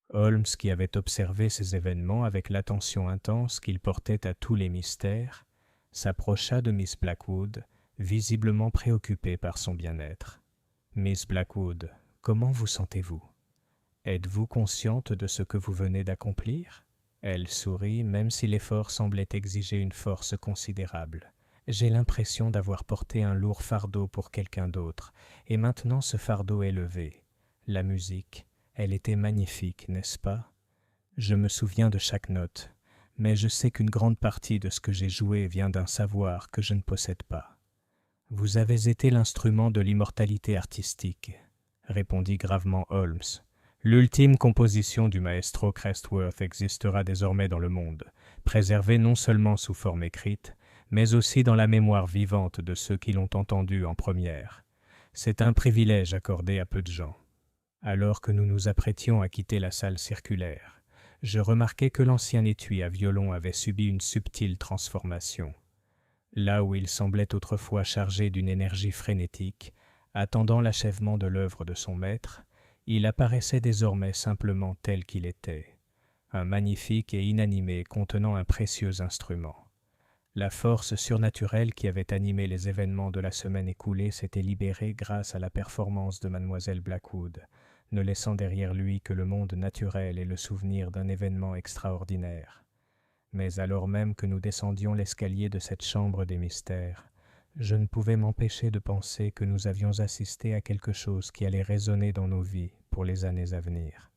Holmes, qui avait observé ces événements avec l'attention intense qu'il portait à tous les mystères, s'approcha de Miss Blackwood, visiblement préoccupé par son bien-être. « Miss Blackwood, comment vous sentez-vous? Êtes-vous consciente de ce que vous venez d'accomplir ?» Elle sourit, même si l'effort semblait exiger une force considérable. « J'ai l'impression d'avoir porté un lourd fardeau pour quelqu'un d'autre, et maintenant ce fardeau est levé. La musique, elle était magnifique, n'est-ce pas? Je me souviens de chaque note, mais je sais qu'une grande partie de ce que j'ai joué vient d'un savoir que je ne possède pas. Vous avez été l'instrument de l'immortalité artistique, répondit gravement Holmes. L'ultime composition du maestro Crestworth existera désormais dans le monde, préservée non seulement sous forme écrite, mais aussi dans la mémoire vivante de ceux qui l'ont entendue en première. C'est un privilège accordé à peu de gens. Alors que nous nous apprêtions à quitter la salle circulaire, je remarquai que l'ancien étui à violon avait subi une subtile transformation. Là où il semblait autrefois chargé d'une énergie frénétique, attendant l'achèvement de l'œuvre de son maître, il apparaissait désormais simplement tel qu'il était, un magnifique et inanimé contenant un précieux instrument. La force surnaturelle qui avait animé les événements de la semaine écoulée s'était libérée grâce à la performance de mademoiselle Blackwood, ne laissant derrière lui que le monde naturel et le souvenir d'un événement extraordinaire. Mais alors même que nous descendions l'escalier de cette chambre des mystères, je ne pouvais m'empêcher de penser que nous avions assisté à quelque chose qui allait résonner dans nos vies pour les années à venir.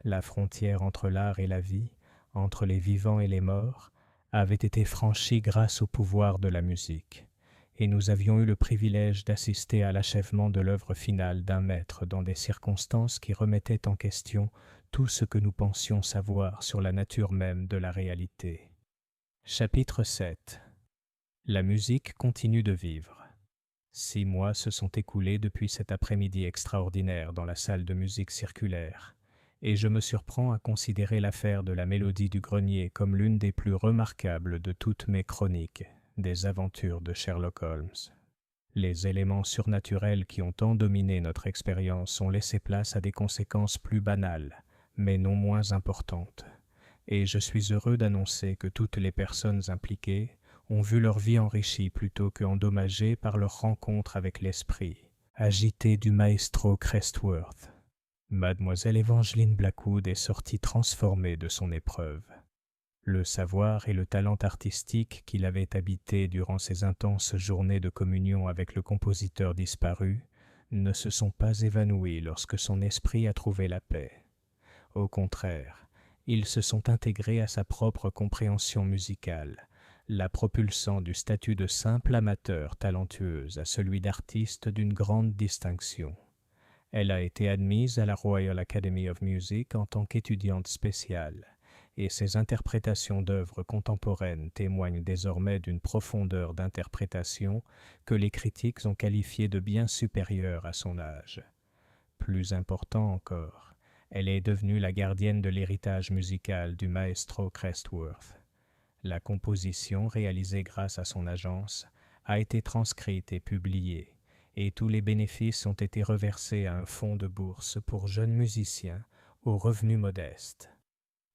La frontière entre l'art et la vie, entre les vivants et les morts, avait été franchie grâce au pouvoir de la musique, et nous avions eu le privilège d'assister à l'achèvement de l'œuvre finale d'un maître dans des circonstances qui remettaient en question tout ce que nous pensions savoir sur la nature même de la réalité. Chapitre 7. La musique continue de vivre. 6 mois se sont écoulés depuis cet après-midi extraordinaire dans la salle de musique circulaire, et je me surprends à considérer l'affaire de la mélodie du grenier comme l'une des plus remarquables de toutes mes chroniques des aventures de Sherlock Holmes. Les éléments surnaturels qui ont tant dominé notre expérience ont laissé place à des conséquences plus banales, mais non moins importantes, et je suis heureux d'annoncer que toutes les personnes impliquées ont vu leur vie enrichie plutôt qu'endommagée par leur rencontre avec l'esprit agité du maestro Crestworth. Mademoiselle Evangeline Blackwood est sortie transformée de son épreuve. Le savoir et le talent artistique qui l'avaient habité durant ces intenses journées de communion avec le compositeur disparu ne se sont pas évanouis lorsque son esprit a trouvé la paix. Au contraire, ils se sont intégrés à sa propre compréhension musicale, la propulsant du statut de simple amateur talentueuse à celui d'artiste d'une grande distinction. Elle a été admise à la Royal Academy of Music en tant qu'étudiante spéciale, et ses interprétations d'œuvres contemporaines témoignent désormais d'une profondeur d'interprétation que les critiques ont qualifiée de bien supérieure à son âge. Plus important encore, elle est devenue la gardienne de l'héritage musical du maestro Crestworth. La composition, réalisée grâce à son agence, a été transcrite et publiée, et tous les bénéfices ont été reversés à un fonds de bourse pour jeunes musiciens aux revenus modestes.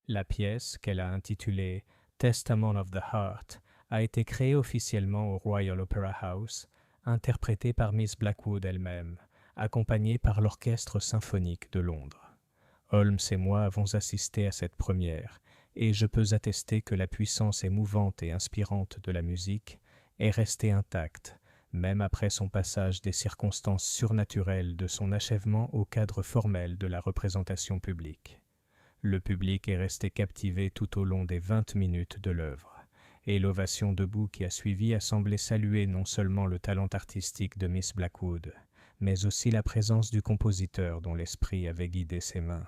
La pièce, qu'elle a intitulée Testament of the Heart, a été créée officiellement au Royal Opera House, interprétée par Miss Blackwood elle-même, accompagnée par l'Orchestre symphonique de Londres. Holmes et moi avons assisté à cette première, et je peux attester que la puissance émouvante et inspirante de la musique est restée intacte, même après son passage des circonstances surnaturelles de son achèvement au cadre formel de la représentation publique. Le public est resté captivé tout au long des 20 minutes de l'œuvre, et l'ovation debout qui a suivi a semblé saluer non seulement le talent artistique de Miss Blackwood, mais aussi la présence du compositeur dont l'esprit avait guidé ses mains.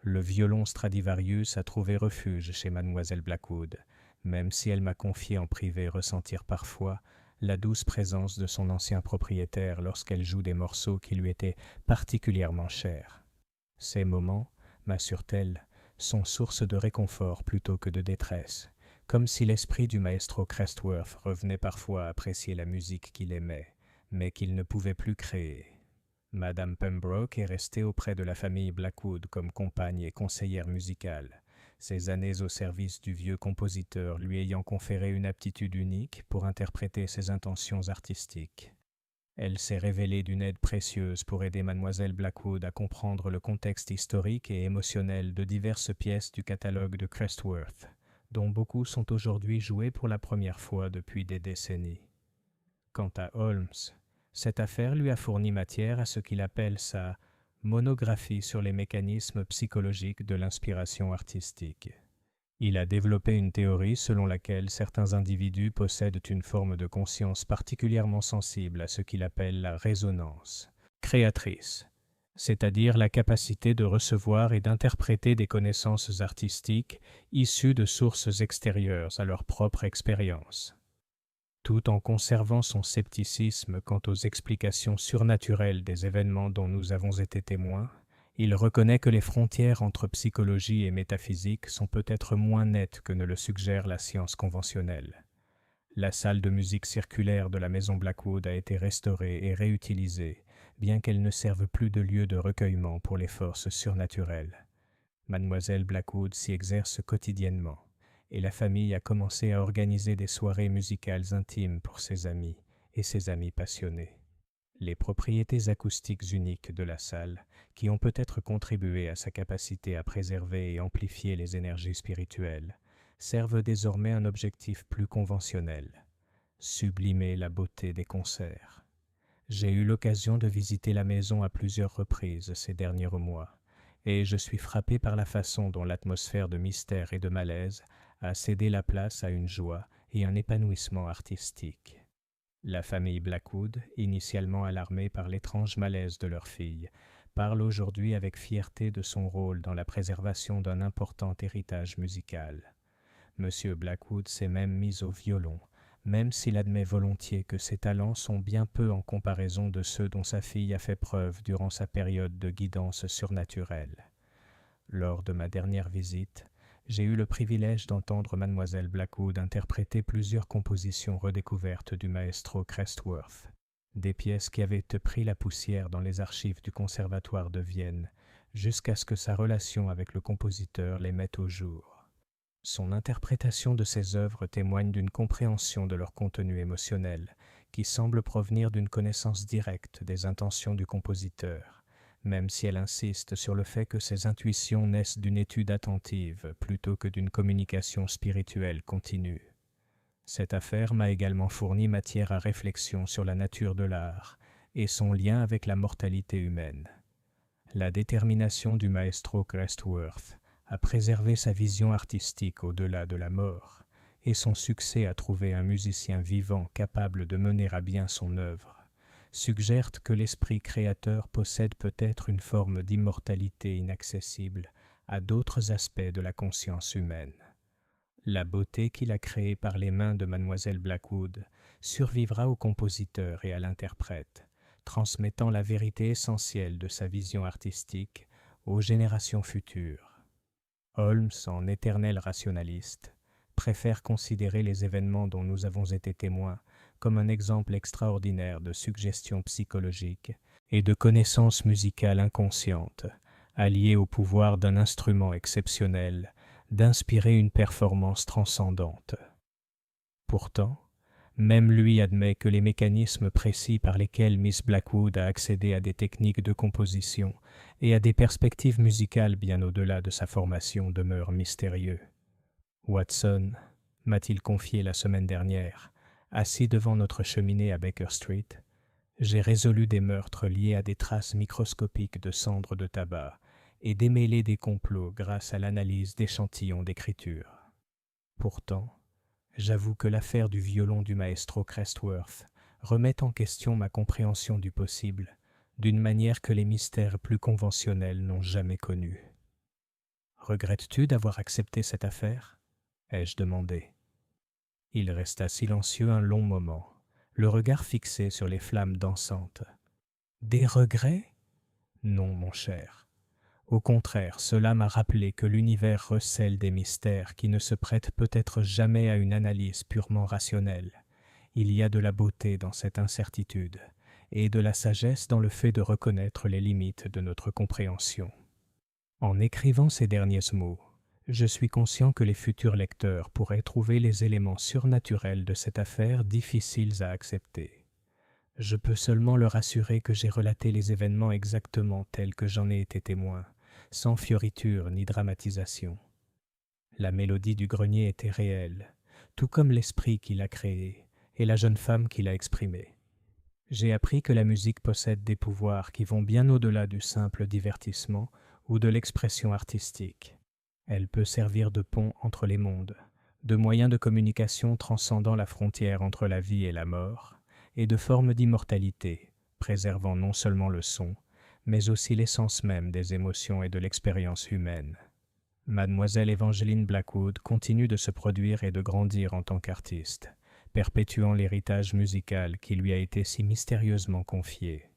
Le violon Stradivarius a trouvé refuge chez mademoiselle Blackwood, même si elle m'a confié en privé ressentir parfois la douce présence de son ancien propriétaire lorsqu'elle joue des morceaux qui lui étaient particulièrement chers. Ces moments, m'assure-t-elle, sont source de réconfort plutôt que de détresse, comme si l'esprit du maestro Crestworth revenait parfois apprécier la musique qu'il aimait, mais qu'il ne pouvait plus créer. Madame Pembroke est restée auprès de la famille Blackwood comme compagne et conseillère musicale, ses années au service du vieux compositeur lui ayant conféré une aptitude unique pour interpréter ses intentions artistiques. Elle s'est révélée d'une aide précieuse pour aider mademoiselle Blackwood à comprendre le contexte historique et émotionnel de diverses pièces du catalogue de Crestworth, dont beaucoup sont aujourd'hui jouées pour la première fois depuis des décennies. Quant à Holmes, cette affaire lui a fourni matière à ce qu'il appelle sa monographie sur les mécanismes psychologiques de l'inspiration artistique. Il a développé une théorie selon laquelle certains individus possèdent une forme de conscience particulièrement sensible à ce qu'il appelle la résonance créatrice, c'est-à-dire la capacité de recevoir et d'interpréter des connaissances artistiques issues de sources extérieures à leur propre expérience. Tout en conservant son scepticisme quant aux explications surnaturelles des événements dont nous avons été témoins, il reconnaît que les frontières entre psychologie et métaphysique sont peut-être moins nettes que ne le suggère la science conventionnelle. La salle de musique circulaire de la maison Blackwood a été restaurée et réutilisée, bien qu'elle ne serve plus de lieu de recueillement pour les forces surnaturelles. Mademoiselle Blackwood s'y exerce quotidiennement, et la famille a commencé à organiser des soirées musicales intimes pour ses amis et ses amis passionnés. Les propriétés acoustiques uniques de la salle, qui ont peut-être contribué à sa capacité à préserver et amplifier les énergies spirituelles, servent désormais un objectif plus conventionnel: sublimer la beauté des concerts. J'ai eu l'occasion de visiter la maison à plusieurs reprises ces derniers mois, et je suis frappé par la façon dont l'atmosphère de mystère et de malaise a cédé la place à une joie et un épanouissement artistique. La famille Blackwood, initialement alarmée par l'étrange malaise de leur fille, parle aujourd'hui avec fierté de son rôle dans la préservation d'un important héritage musical. Monsieur Blackwood s'est même mis au violon, même s'il admet volontiers que ses talents sont bien peu en comparaison de ceux dont sa fille a fait preuve durant sa période de guidance surnaturelle. Lors de ma dernière visite, j'ai eu le privilège d'entendre mademoiselle Blackwood interpréter plusieurs compositions redécouvertes du maestro Crestworth, des pièces qui avaient pris la poussière dans les archives du Conservatoire de Vienne, jusqu'à ce que sa relation avec le compositeur les mette au jour. Son interprétation de ces œuvres témoigne d'une compréhension de leur contenu émotionnel, qui semble provenir d'une connaissance directe des intentions du compositeur, même si elle insiste sur le fait que ses intuitions naissent d'une étude attentive plutôt que d'une communication spirituelle continue. Cette affaire m'a également fourni matière à réflexion sur la nature de l'art et son lien avec la mortalité humaine. La détermination du maestro Crestworth à préserver sa vision artistique au-delà de la mort et son succès à trouver un musicien vivant capable de mener à bien son œuvre suggèrent que l'esprit créateur possède peut-être une forme d'immortalité inaccessible à d'autres aspects de la conscience humaine. La beauté qu'il a créée par les mains de mademoiselle Blackwood survivra au compositeur et à l'interprète, transmettant la vérité essentielle de sa vision artistique aux générations futures. Holmes, en éternel rationaliste, préfère considérer les événements dont nous avons été témoins comme un exemple extraordinaire de suggestion psychologique et de connaissance musicale inconsciente, alliée au pouvoir d'un instrument exceptionnel, d'inspirer une performance transcendante. Pourtant, même lui admet que les mécanismes précis par lesquels Miss Blackwood a accédé à des techniques de composition et à des perspectives musicales bien au-delà de sa formation demeurent mystérieux. Watson, m'a-t-il confié la semaine dernière, assis devant notre cheminée à Baker Street, j'ai résolu des meurtres liés à des traces microscopiques de cendres de tabac et démêlé des complots grâce à l'analyse d'échantillons d'écriture. Pourtant, j'avoue que l'affaire du violon du maestro Crestworth remet en question ma compréhension du possible d'une manière que les mystères plus conventionnels n'ont jamais connue. « Regrettes-tu d'avoir accepté cette affaire ?» ai-je demandé. Il resta silencieux un long moment, le regard fixé sur les flammes dansantes. « Des regrets ? Non, mon cher. Au contraire, cela m'a rappelé que l'univers recèle des mystères qui ne se prêtent peut-être jamais à une analyse purement rationnelle. Il y a de la beauté dans cette incertitude, et de la sagesse dans le fait de reconnaître les limites de notre compréhension. » En écrivant ces derniers mots, je suis conscient que les futurs lecteurs pourraient trouver les éléments surnaturels de cette affaire difficiles à accepter. Je peux seulement leur assurer que j'ai relaté les événements exactement tels que j'en ai été témoin, sans fioriture ni dramatisation. La mélodie du grenier était réelle, tout comme l'esprit qui l'a créée et la jeune femme qui l'a exprimée. J'ai appris que la musique possède des pouvoirs qui vont bien au-delà du simple divertissement ou de l'expression artistique. Elle peut servir de pont entre les mondes, de moyen de communication transcendant la frontière entre la vie et la mort, et de forme d'immortalité, préservant non seulement le son, mais aussi l'essence même des émotions et de l'expérience humaine. Mademoiselle Evangeline Blackwood continue de se produire et de grandir en tant qu'artiste, perpétuant l'héritage musical qui lui a été si mystérieusement confié.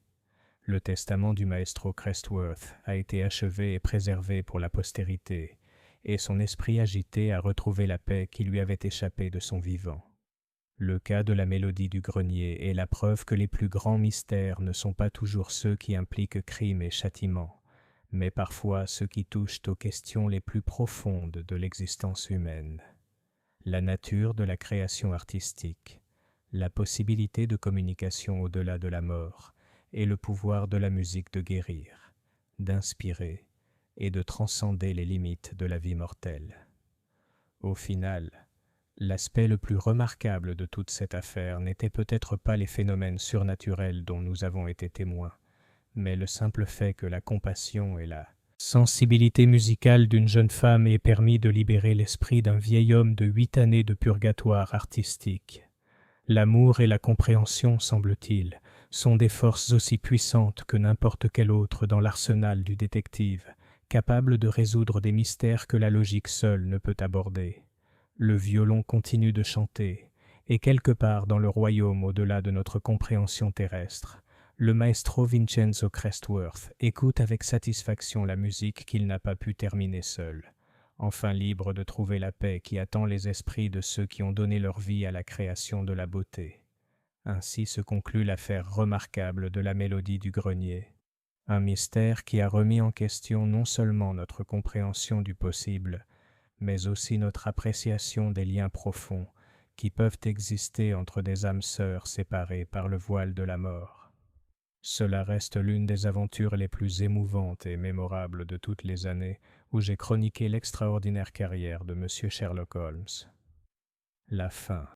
Le testament du maestro Crestworth a été achevé et préservé pour la postérité, et son esprit agité a retrouvé la paix qui lui avait échappé de son vivant. Le cas de la mélodie du grenier est la preuve que les plus grands mystères ne sont pas toujours ceux qui impliquent crime et châtiment, mais parfois ceux qui touchent aux questions les plus profondes de l'existence humaine. La nature de la création artistique, la possibilité de communication au-delà de la mort et le pouvoir de la musique de guérir, d'inspirer et de transcender les limites de la vie mortelle. Au final, l'aspect le plus remarquable de toute cette affaire n'était peut-être pas les phénomènes surnaturels dont nous avons été témoins, mais le simple fait que la compassion et la sensibilité musicale d'une jeune femme aient permis de libérer l'esprit d'un vieil homme de 8 années de purgatoire artistique. L'amour et la compréhension, semble-t-il, sont des forces aussi puissantes que n'importe quelle autre dans l'arsenal du détective, capable de résoudre des mystères que la logique seule ne peut aborder. Le violon continue de chanter, et quelque part dans le royaume au-delà de notre compréhension terrestre, le maestro Vincenzo Crestworth écoute avec satisfaction la musique qu'il n'a pas pu terminer seul, enfin libre de trouver la paix qui attend les esprits de ceux qui ont donné leur vie à la création de la beauté. Ainsi se conclut l'affaire remarquable de la mélodie du grenier. Un mystère qui a remis en question non seulement notre compréhension du possible, mais aussi notre appréciation des liens profonds qui peuvent exister entre des âmes sœurs séparées par le voile de la mort. Cela reste l'une des aventures les plus émouvantes et mémorables de toutes les années où j'ai chroniqué l'extraordinaire carrière de M. Sherlock Holmes. La fin.